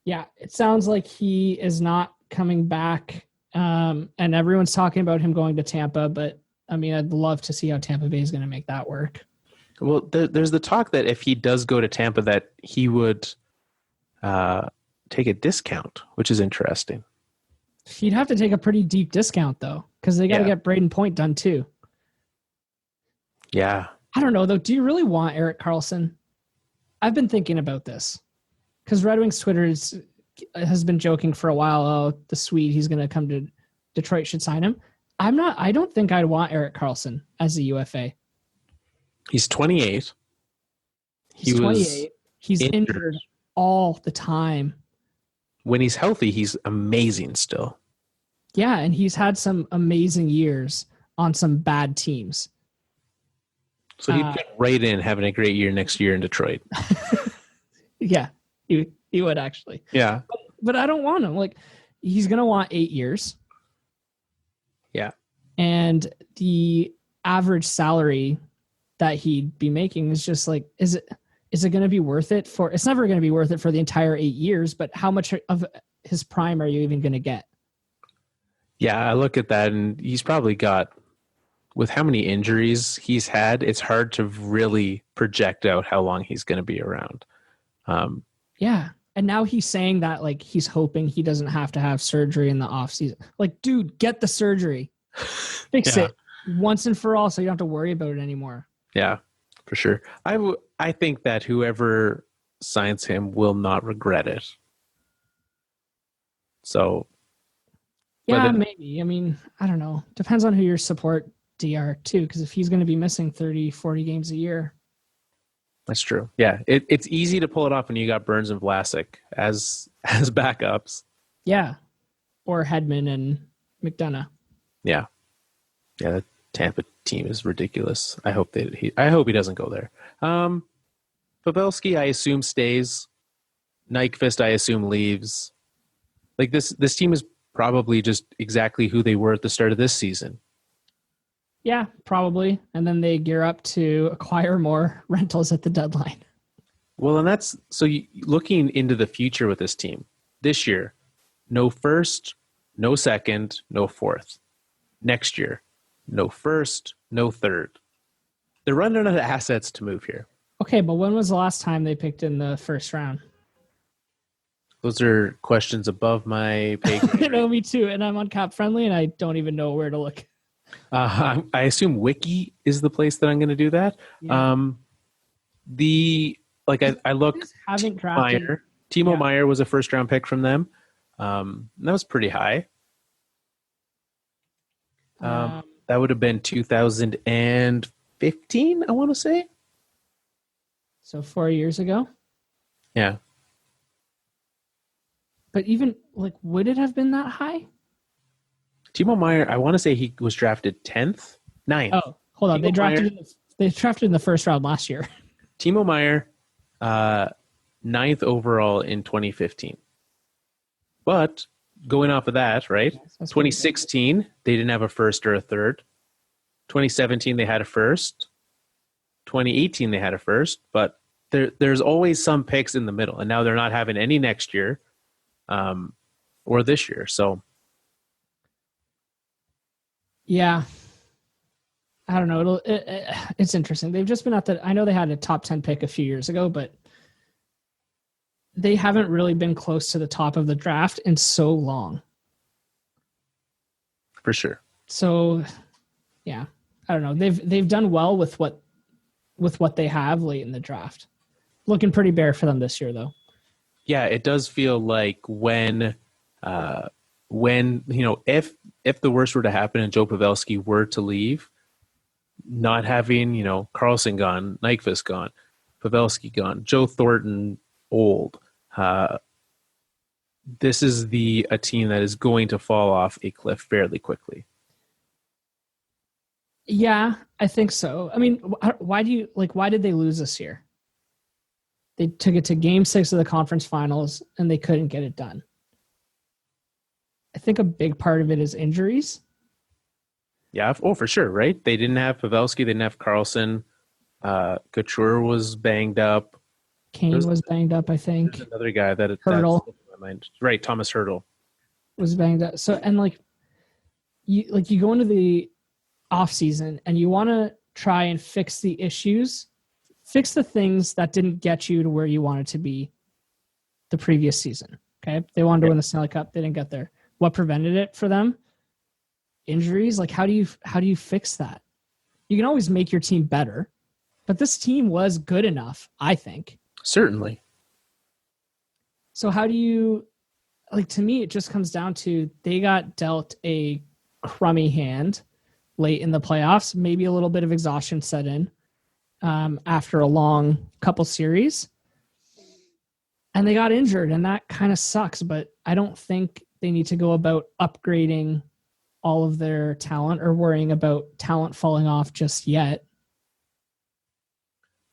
Yeah, it sounds like he is not coming back. And everyone's talking about him going to Tampa, but I mean, I'd love to see how Tampa Bay is going to make that work. Well, there's the talk that if he does go to Tampa, that he would take a discount, which is interesting. He'd have to take a pretty deep discount, though, because they got to get Braden Point done, too. Yeah. I don't know, though. Do you really want Erik Karlsson? I've been thinking about this because Red Wings Twitter has been joking for a while. Oh, the Swede, he's going to come to Detroit, should sign him. I don't think I'd want Erik Karlsson as a UFA. He's 28. He's 28. He's injured all the time. When he's healthy, he's amazing still. Yeah, and he's had some amazing years on some bad teams. So he'd fit right in having a great year next year in Detroit. Yeah, he would actually. Yeah. But I don't want him. Like, he's going to want 8 years. Yeah. And the average salary that he'd be making is just like, is it going to be worth it for, it's never going to be worth it for the entire 8 years, but how much of his prime are you even going to get? Yeah, I look at that and he's probably got, with how many injuries he's had, it's hard to really project out how long he's going to be around. Yeah. And now he's saying that like he's hoping he doesn't have to have surgery in the off season. Like, dude, get the surgery. Fix it once and for all so you don't have to worry about it anymore. Yeah, for sure. I think that whoever signs him will not regret it. So, yeah, maybe. I mean, I don't know. Depends on who your support DR too, because if he's going to be missing 30, 40 games a year. That's true. Yeah, it's easy to pull it off when you got Burns and Vlasic as backups. Yeah, or Hedman and McDonough. Yeah, the Tampa team is ridiculous. I hope he doesn't go there. Pavelski, I assume, stays. Nyqvist, I assume, leaves. Like this team is probably just exactly who they were at the start of this season. Yeah, probably. And then they gear up to acquire more rentals at the deadline. Well, and that's so looking into the future with this team this year, no first, no second, no fourth. Next year, no first, no third. They're running out of assets to move here. Okay, but when was the last time they picked in the first round? Those are questions above my pay grade. Me too. And I'm on Cap Friendly and I don't even know where to look. I assume Wiki is the place that I'm going to do that. Yeah. I looked. Haven't drafted. Timo Meyer was a first round pick from them. That was pretty high. That would have been 2015, I want to say. So 4 years ago. Yeah. But even would it have been that high? Timo Meyer, I want to say he was drafted 10th, 9th. Oh, hold on. They drafted in the first round last year. Timo Meyer, 9th overall in 2015. But going off of that, right? 2016, they didn't have a first or a third. 2017, they had a first. 2018, they had a first. But there's always some picks in the middle. And now they're not having any next year or this year. So, yeah. I don't know. It's interesting. They've just been I know they had a top 10 pick a few years ago, but they haven't really been close to the top of the draft in so long. For sure. So, yeah, I don't know. They've done well with what they have late in the draft. Looking pretty bare for them this year, though. Yeah, it does feel like when if the worst were to happen and Joe Pavelski were to leave, not having Karlsson gone, Nyqvist gone, Pavelski gone, Joe Thornton old. This is a team that is going to fall off a cliff fairly quickly. Yeah, I think so. I mean, why did they lose this year? They took it to Game 6 of the conference finals and they couldn't get it done. I think a big part of it is injuries. Yeah, for sure, right? They didn't have Pavelski, they didn't have Karlsson. Couture was banged up. Kane was banged up, I think. There's another guy that's in my mind. Right, Thomas Hurdle was banged up. So you go into the off season and you want to try and fix the issues, fix the things that didn't get you to where you wanted to be the previous season. Okay, they wanted to win the Stanley Cup, they didn't get there. What prevented it for them? Injuries. How do you fix that? You can always make your team better, but this team was good enough, I think. Certainly. So how do you, to me, it just comes down to they got dealt a crummy hand late in the playoffs. Maybe a little bit of exhaustion set in after a long couple series. And they got injured, and that kind of sucks, but I don't think they need to go about upgrading all of their talent or worrying about talent falling off just yet.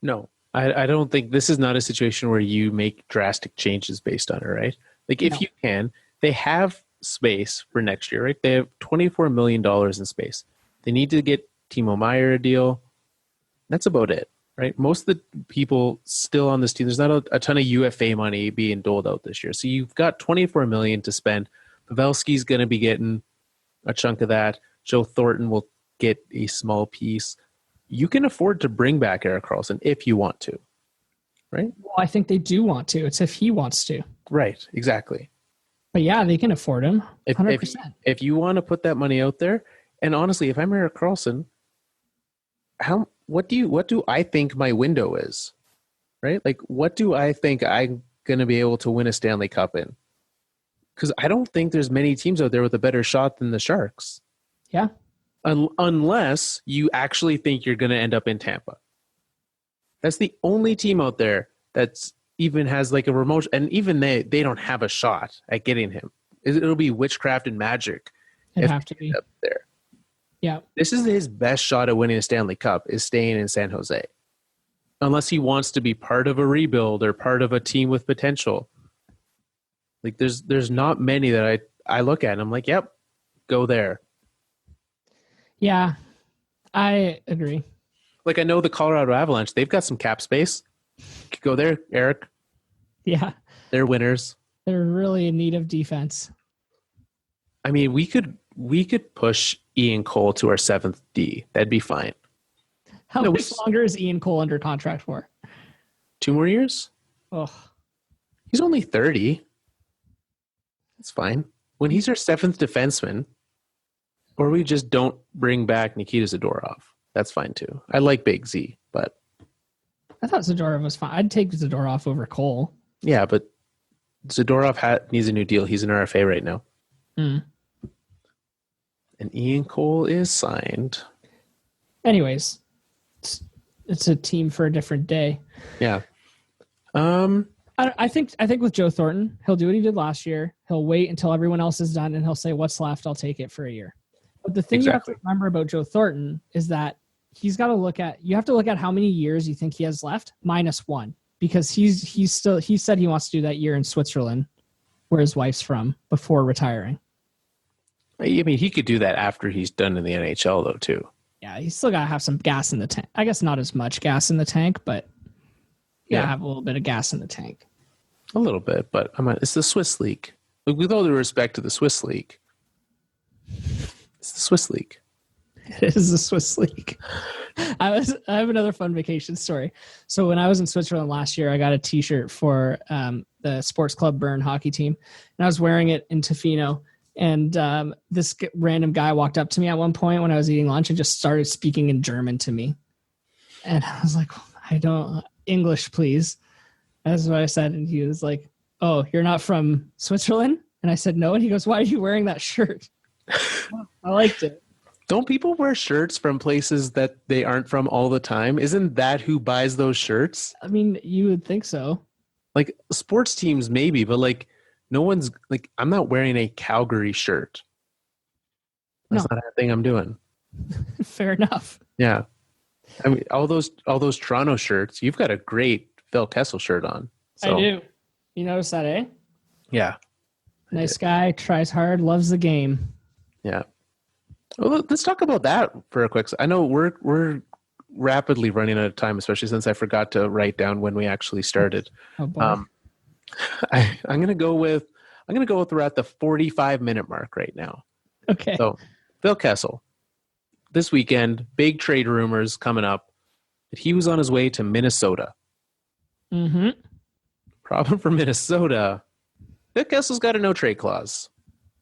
No, I don't think this is not a situation where you make drastic changes based on it, right? If you can, they have space for next year, right? They have $24 million in space. They need to get Timo Meyer a deal. That's about it, right? Most of the people still on this team, there's not a ton of UFA money being doled out this year. So you've got $24 million to spend. Pavelski's going to be getting a chunk of that. Joe Thornton will get a small piece. You can afford to bring back Erik Karlsson if you want to, right? Well, I think they do want to. It's if he wants to. Right, exactly. But yeah, they can afford him, 100%. If you want to put that money out there, and honestly, if I'm Erik Karlsson, what do I think my window is, right? What do I think I'm going to be able to win a Stanley Cup in? Because I don't think there's many teams out there with a better shot than the Sharks. Yeah. Unless you actually think you're going to end up in Tampa. That's the only team out there that's even has a remote, and even they don't have a shot at getting him. It'll be witchcraft and magic. It'd have to be up there. Yeah. This is his best shot at winning a Stanley Cup, is staying in San Jose. Unless he wants to be part of a rebuild or part of a team with potential. There's not many that I look at and I'm like, yep, go there. Yeah, I agree. I know the Colorado Avalanche, they've got some cap space. Go there, Erik. Yeah. They're winners. They're really in need of defense. I mean, we could push Ian Cole to our 7th D. That'd be fine. How much longer is Ian Cole under contract for? 2 more years? Oh. He's only 30. That's fine. When he's our 7th defenseman, Or we just don't bring back Nikita Zadorov. That's fine too. I like Big Z, but I thought Zadorov was fine. I'd take Zadorov over Cole. yeah, but Zadorov needs a new deal. He's an RFA right now. Mm. And Ian Cole is signed. Anyways, it's a team for a different day. Yeah. I think with Joe Thornton, he'll do what he did last year. He'll wait until everyone else is done, and he'll say, "What's left? I'll take it for a year." But the thing you have to remember about Joe Thornton is that you have to look at how many years you think he has left minus one, because he said he wants to do that year in Switzerland, where his wife's from, before retiring. I mean, he could do that after he's done in the NHL, though, too. Yeah, he's still got to have some gas in the tank. I guess not as much gas in the tank, but yeah, have a little bit of gas in the tank. A little bit, but it's the Swiss League. With all due respect to the Swiss League, it's the Swiss League. It is the Swiss League. I have another fun vacation story. So when I was in Switzerland last year, I got a T-shirt for the Sports Club Bern hockey team, and I was wearing it in Tofino. And this random guy walked up to me at one point when I was eating lunch and just started speaking in German to me. And I was like, I don't English, please. That's what I said. And he was like, "Oh, you're not from Switzerland?" And I said, "No." And he goes, "Why are you wearing that shirt?" I liked it. Don't people wear shirts from places that they aren't from all the time? Isn't that who buys those shirts? I mean, you would think so. Like sports teams, maybe, but like no one's like, I'm not wearing a Calgary shirt. That's not a thing I'm doing. Fair enough. Yeah. I mean, all those Toronto shirts, you've got a great Phil Kessel shirt on. So. I do. You notice that, eh? Yeah. Nice guy, tries hard, loves the game. Yeah. Well, let's talk about that for a quick. I know we're rapidly running out of time, especially since I forgot to write down when we actually started. Oh boy. I'm gonna go with we're at the 45-minute mark right now. Okay. So Phil Kessel, this weekend, big trade rumors coming up that he was on his way to Minnesota. Mm-hmm. Problem for Minnesota, Phil Kessel's got a no trade clause.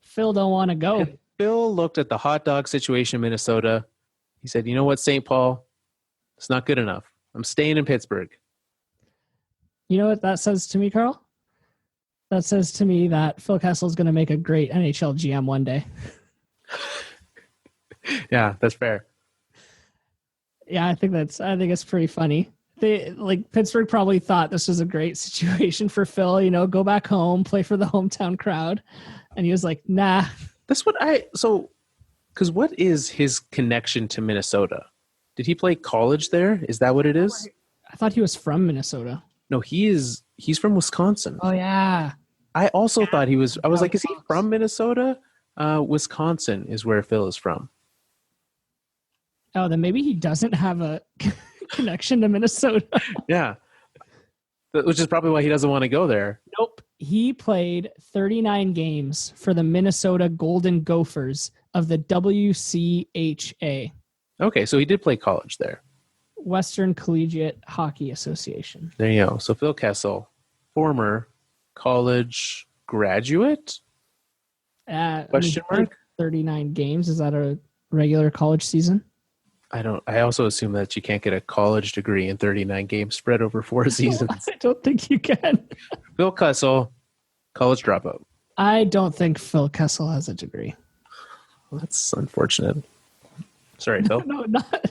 Phil don't want to go. And Phil looked at the hot dog situation in Minnesota. He said, "You know what, St. Paul? It's not good enough. I'm staying in Pittsburgh." You know what that says to me, Carl? That says to me that Phil Kessel is going to make a great NHL GM one day. Yeah, that's fair. Yeah, I think it's pretty funny. Pittsburgh probably thought this was a great situation for Phil, go back home, play for the hometown crowd. And he was like, "Nah." That's what because what is his connection to Minnesota? Did he play college there? Is that what it is? I thought he was from Minnesota. No, he's from Wisconsin. Oh yeah. I also thought he was. I was like, is he from Minnesota? Wisconsin is where Phil is from. Oh, then maybe he doesn't have a connection to Minnesota. Yeah. Which is probably why he doesn't want to go there. Nope. He played 39 games for the Minnesota Golden Gophers of the WCHA. Okay, so he did play college there. Western Collegiate Hockey Association. There you go. So Phil Kessel, former college graduate? Question mark? 39 games. Is that a regular college season? I also assume that you can't get a college degree in 39 games spread over 4 seasons. I don't think you can. Phil Kessel, college dropout. I don't think Phil Kessel has a degree. Well, that's unfortunate. Sorry, Phil. No, not.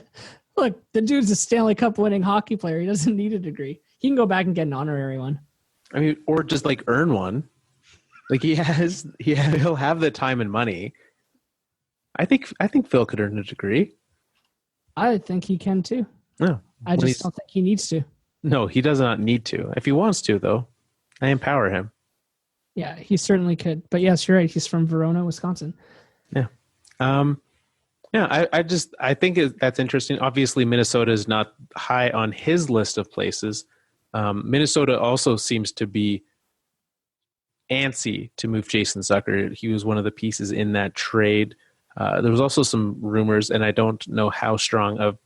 Look, the dude's a Stanley Cup winning hockey player. He doesn't need a degree. He can go back and get an honorary one. I mean, or just like earn one. Like he'll have the time and money. I think Phil could earn a degree. I think he can too. No, I just don't think he needs to. No, he does not need to. If he wants to, though, I empower him. Yeah, he certainly could. But yes, you're right. He's from Verona, Wisconsin. Yeah. I think that's interesting. Obviously, Minnesota is not high on his list of places. Minnesota also seems to be antsy to move Jason Zucker. He was one of the pieces in that trade. There was also some rumors, and I don't know how strong of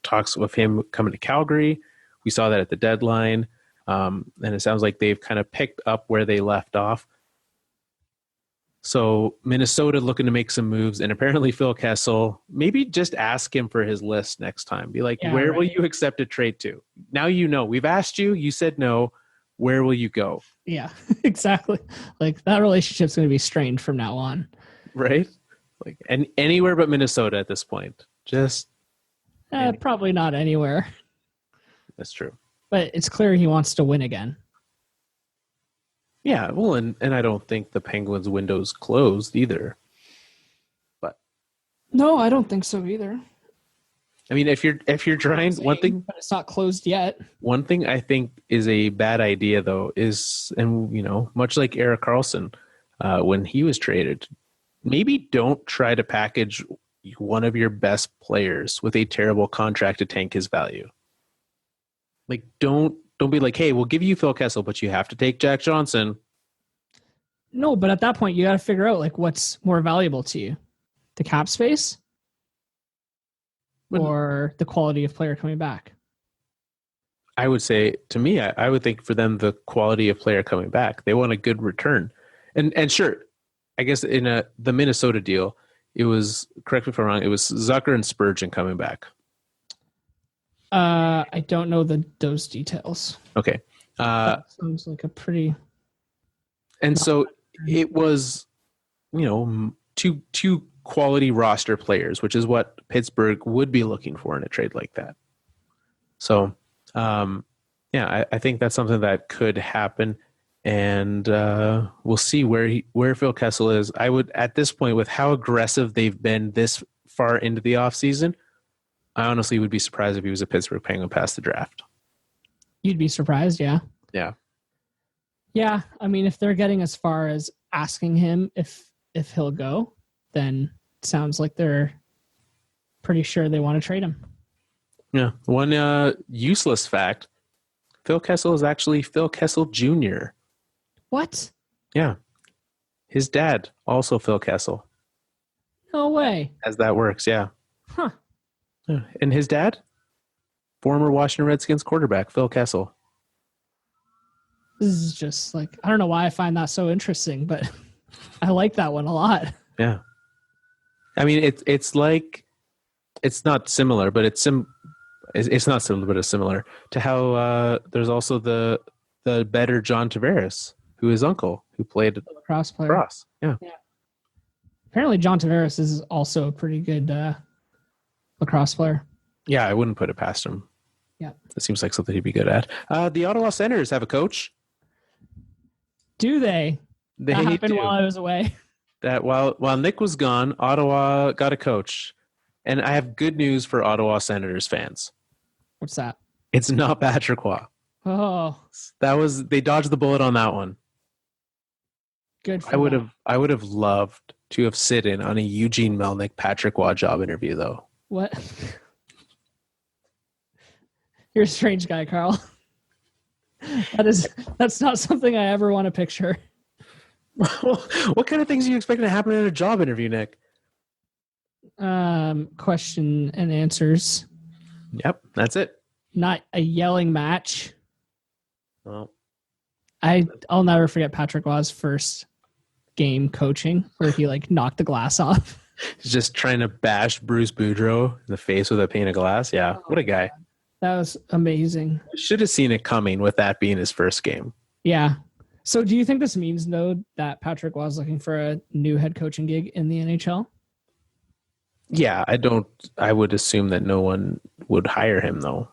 talks of him coming to Calgary. We saw that at the deadline, and it sounds like they've kind of picked up where they left off. So Minnesota looking to make some moves, and apparently Phil Kessel, maybe just ask him for his list next time. Be like, where will you accept a trade to? Now you know. We've asked you. You said no. Where will you go? Yeah, exactly. Like that relationship's going to be strained from now on. Right? Like and anywhere but Minnesota at this point. Just probably not anywhere. That's true. But it's clear he wants to win again. Yeah, well, and I don't think the Penguins' window's closed either. But no, I don't think so either. I mean, if you're trying, one thing, but it's not closed yet. One thing I think is a bad idea, though, is, and much like Erik Karlsson, when he was traded, maybe don't try to package one of your best players with a terrible contract to tank his value. Like, don't be like, hey, we'll give you Phil Kessel, but you have to take Jack Johnson. No, but at that point, you got to figure out like what's more valuable to you, the cap space or the quality of player coming back. I would say, to me, I would think for them the quality of player coming back. They want a good return, and sure, I guess in the Minnesota deal, it was, correct me if I'm wrong, it was Zucker and Spurgeon coming back. I don't know those details. Okay. Sounds like a pretty. And so it was, two quality roster players, which is what Pittsburgh would be looking for in a trade like that. So, I think that's something that could happen, and we'll see where Phil Kessel is. I would, at this point, with how aggressive they've been this far into the offseason, I honestly would be surprised if he was a Pittsburgh Penguin past the draft. You'd be surprised, yeah. Yeah. Yeah, I mean, if they're getting as far as asking him if he'll go, then it sounds like they're pretty sure they want to trade him. Yeah. One useless fact, Phil Kessel is actually Phil Kessel Jr. What? Yeah. His dad, also Phil Kessel. No way. As that works, yeah. Huh. Yeah. And his dad, former Washington Redskins quarterback, Phil Kessel. This is just like, I don't know why I find that so interesting, but I like that one a lot. Yeah. I mean, it's like, it's not similar, but it's not similar, but it's similar to how there's also the better John Tavares, who is uncle, who played lacrosse player. Lacrosse. Yeah. Apparently John Tavares is also a pretty good lacrosse player. Yeah, I wouldn't put it past him. Yeah. It seems like something he'd be good at. The Ottawa Senators have a coach. Do they? That happened while I was away. That while Nick was gone, Ottawa got a coach. And I have good news for Ottawa Senators fans. What's that? It's not Patrick Roy. Oh. They dodged the bullet on that one. Good for I would have loved to have sit in on a Eugene Melnyk Patrick Roy job interview, though. What? You're a strange guy, Carl. That's not something I ever want to picture. What kind of things are you expecting to happen in a job interview, Nick? Question and answers. Yep, that's it. Not a yelling match. Well, I'll never forget Patrick Roy's first game coaching where he knocked the glass off. He's just trying to bash Bruce Boudreau in the face with a pane of glass. Yeah, what a guy. That was amazing. Should have seen it coming with that being his first game. Yeah. So do you think this means, though, that Patrick Roy is looking for a new head coaching gig in the NHL? Yeah, I would assume that no one would hire him, though.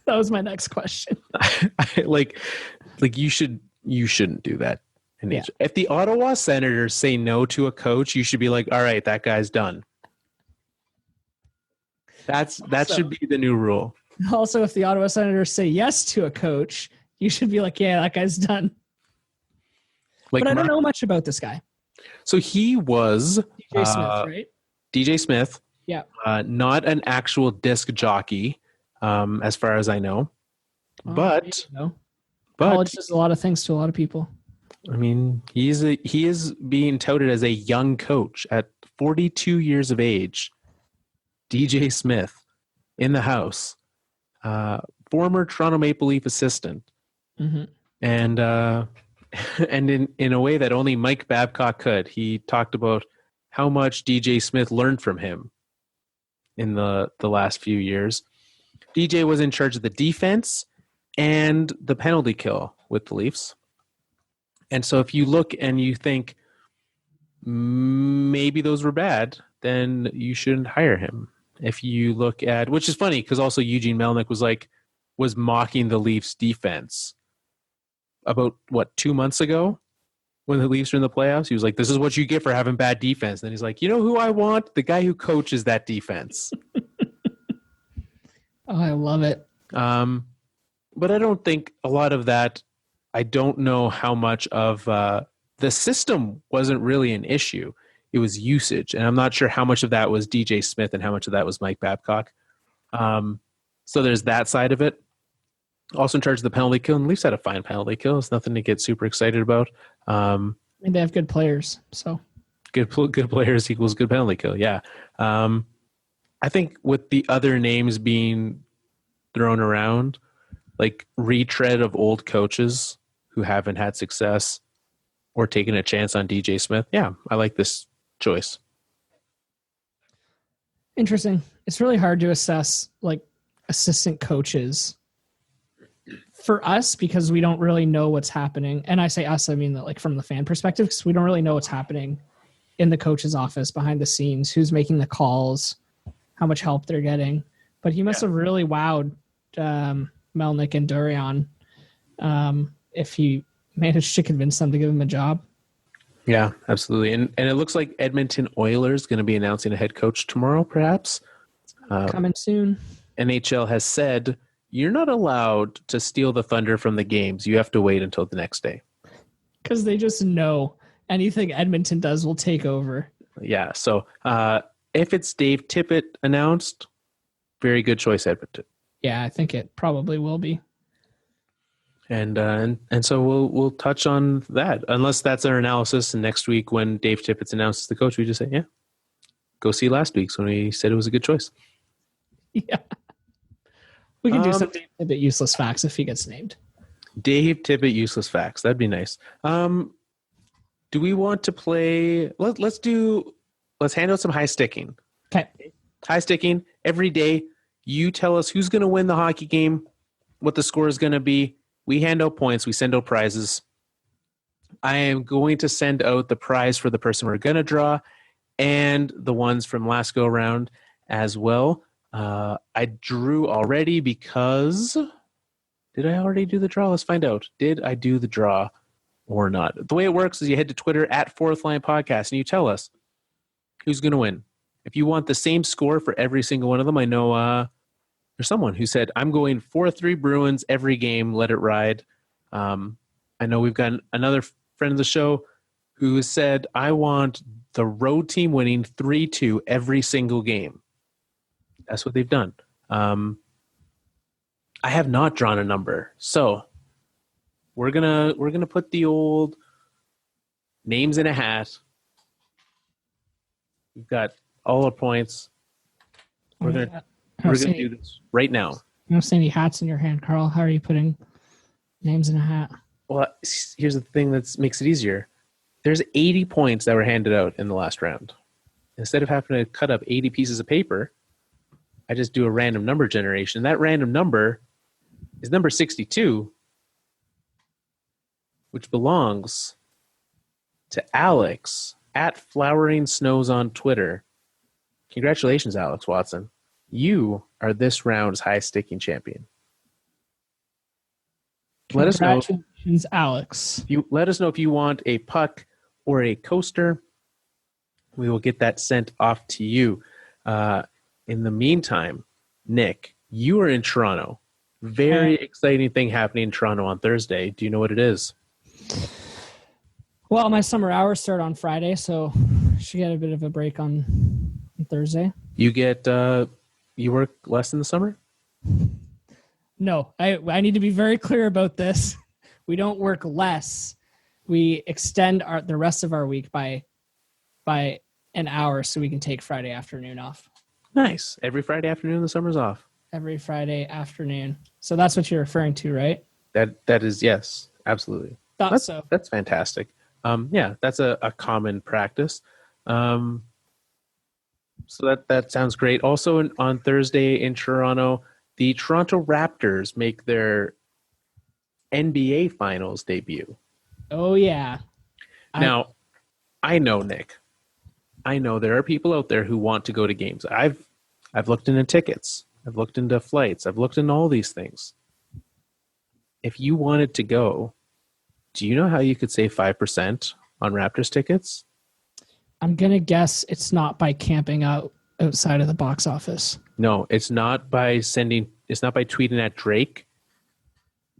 That was my next question. You shouldn't do that. Yeah. If the Ottawa Senators say no to a coach, you should be like, all right, that guy's done. That should be the new rule. Also, if the Ottawa Senators say yes to a coach, you should be like, yeah, that guy's done. But I don't know much about this guy. So he was DJ Smith, right? DJ Smith. Yeah. Not an actual disc jockey, as far as I know. But college does a lot of things to a lot of people. I mean, he is being touted as a young coach at 42 years of age. DJ Smith in the house, former Toronto Maple Leaf assistant, mm-hmm. and and in a way that only Mike Babcock could. He talked about how much DJ Smith learned from him in the last few years. DJ was in charge of the defense and the penalty kill with the Leafs. And so if you look and you think maybe those were bad, then you shouldn't hire him. If you look at, which is funny because also Eugene Melnyk was mocking the Leafs defense about 2 months ago when the Leafs were in the playoffs. He was like, this is what you get for having bad defense. And then he's like, you know who I want? The guy who coaches that defense. Oh, I love it. But I don't think a lot of that, I don't know how much of the system wasn't really an issue. It was usage. And I'm not sure how much of that was DJ Smith and how much of that was Mike Babcock. So there's that side of it. Also in charge of the penalty kill. And Leafs had a fine penalty kill. It's nothing to get super excited about. I mean, they have good players. So good players equals good penalty kill. Yeah. I think with the other names being thrown around, like retread of old coaches who haven't had success or taken a chance on DJ Smith. Yeah, I like this choice. Interesting. It's really hard to assess like assistant coaches for us because we don't really know what's happening. And I say us, I mean that like from the fan perspective, because we don't really know what's happening in the coach's office behind the scenes, who's making the calls, how much help they're getting. But he must have really wowed Melnyk and Durian if he managed to convince them to give him a job. Yeah, absolutely. And it looks like Edmonton Oilers going to be announcing a head coach tomorrow, perhaps. Coming soon. NHL has said you're not allowed to steal the thunder from the games. You have to wait until the next day. Because they just know anything Edmonton does will take over. Yeah, so if it's Dave Tippett announced, very good choice, Edmonton. Yeah, I think it probably will be. And so we'll touch on that, unless that's our analysis. And next week, when Dave Tippett's announces the coach, we just say, yeah, go see last week's when we said it was a good choice. Yeah. We can do some Dave Tippett useless facts if he gets named. Dave Tippett useless facts. That'd be nice. Do we want to play? Let's hand out some high sticking. Okay. High sticking every day. You tell us who's going to win the hockey game, what the score is going to be. We hand out points. We send out prizes. I am going to send out the prize for the person we're going to draw and the ones from last go around as well. I drew already because... Did I already do the draw? Let's find out. Did I do the draw or not? The way it works is you head to Twitter at Fourth Line Podcast and you tell us who's going to win. If you want the same score for every single one of them, I know there's someone who said, I'm going 4-3 Bruins every game, let it ride. I know we've got another friend of the show who said, I want the road team winning 3-2 every single game. That's what they've done. I have not drawn a number. So we're gonna put the old names in a hat. We've got all our points. We're gonna do this right now. I don't see any hats in your hand, Carl. How are you putting names in a hat? Well, here's the thing that makes it easier. There's 80 points that were handed out in the last round. Instead of having to cut up 80 pieces of paper, I just do a random number generation. That random number is number 62, which belongs to Alex at Flowering Snows on Twitter. Congratulations, Alex Watson. You are this round's high sticking champion. Let us know. Congratulations, Alex. Let us know if you want a puck or a coaster. We will get that sent off to you. In the meantime, Nick, you are in Toronto. Very exciting thing happening in Toronto on Thursday. Do you know what it is? Well, my summer hours start on Friday, so I should get a bit of a break on Thursday. You get you work less in the summer? No, I need to be very clear about this. We don't work less. We extend the rest of our week by an hour so we can take Friday afternoon off. Nice. Every Friday afternoon the summer's off. Every Friday afternoon. So that's what you're referring to, right? That is, yes, absolutely. That's fantastic. That's a common practice. So that sounds great. Also on Thursday in Toronto, the Toronto Raptors make their NBA Finals debut. Oh yeah. Now, I know, Nick. I know there are people out there who want to go to games. I've looked into tickets. I've looked into flights. I've looked into all these things. If you wanted to go, do you know how you could save 5% on Raptors tickets? I'm going to guess it's not by camping outside of the box office. No, it's not by tweeting at Drake.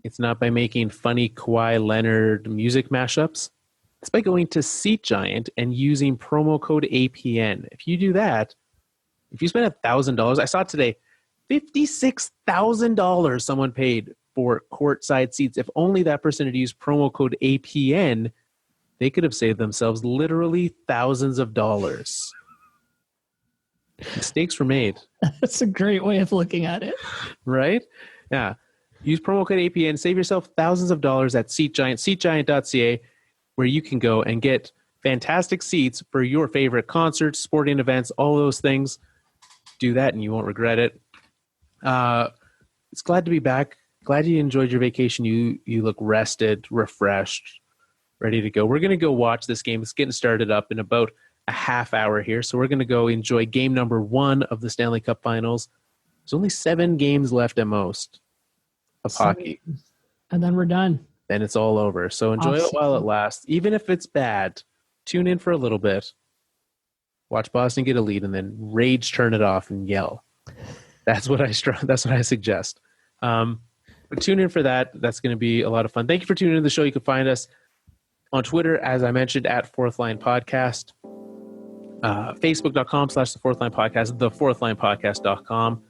It's not by making funny Kawhi Leonard music mashups. It's by going to SeatGiant and using promo code APN. If you do that, if you spend $1,000, I saw it today, $56,000 someone paid for courtside seats. If only that person had used promo code APN, they could have saved themselves literally thousands of dollars. Mistakes were made. That's a great way of looking at it. Right? Yeah. Use promo code APN, save yourself thousands of dollars at SeatGiant, seatgiant.ca, where you can go and get fantastic seats for your favorite concerts, sporting events, all those things. Do that and you won't regret it. It's glad to be back. Glad you enjoyed your vacation. You look rested, refreshed, ready to go. We're going to go watch this game. It's getting started up in about a half hour here. So we're going to go enjoy game number 1 of the Stanley Cup Finals. There's only 7 games left at most of hockey. And then we're done. Then it's all over. So enjoy it while it lasts. Even if it's bad, tune in for a little bit. Watch Boston get a lead and then rage turn it off and yell. That's what I suggest. But tune in for that. That's going to be a lot of fun. Thank you for tuning in to the show. You can find us on Twitter, as I mentioned, at Fourth Line Podcast. Facebook.com/The Fourth Line Podcast, thefourthlinepodcast.com.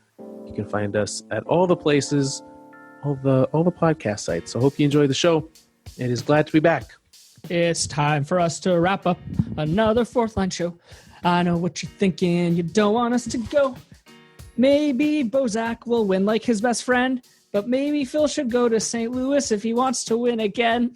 You can find us at all the places, all the podcast sites. So hope you enjoy the show. It is glad to be back. It's time for us to wrap up another Fourth Line show. I know what you're thinking. You don't want us to go. Maybe Bozak will win like his best friend, but maybe Phil should go to St. Louis if he wants to win again.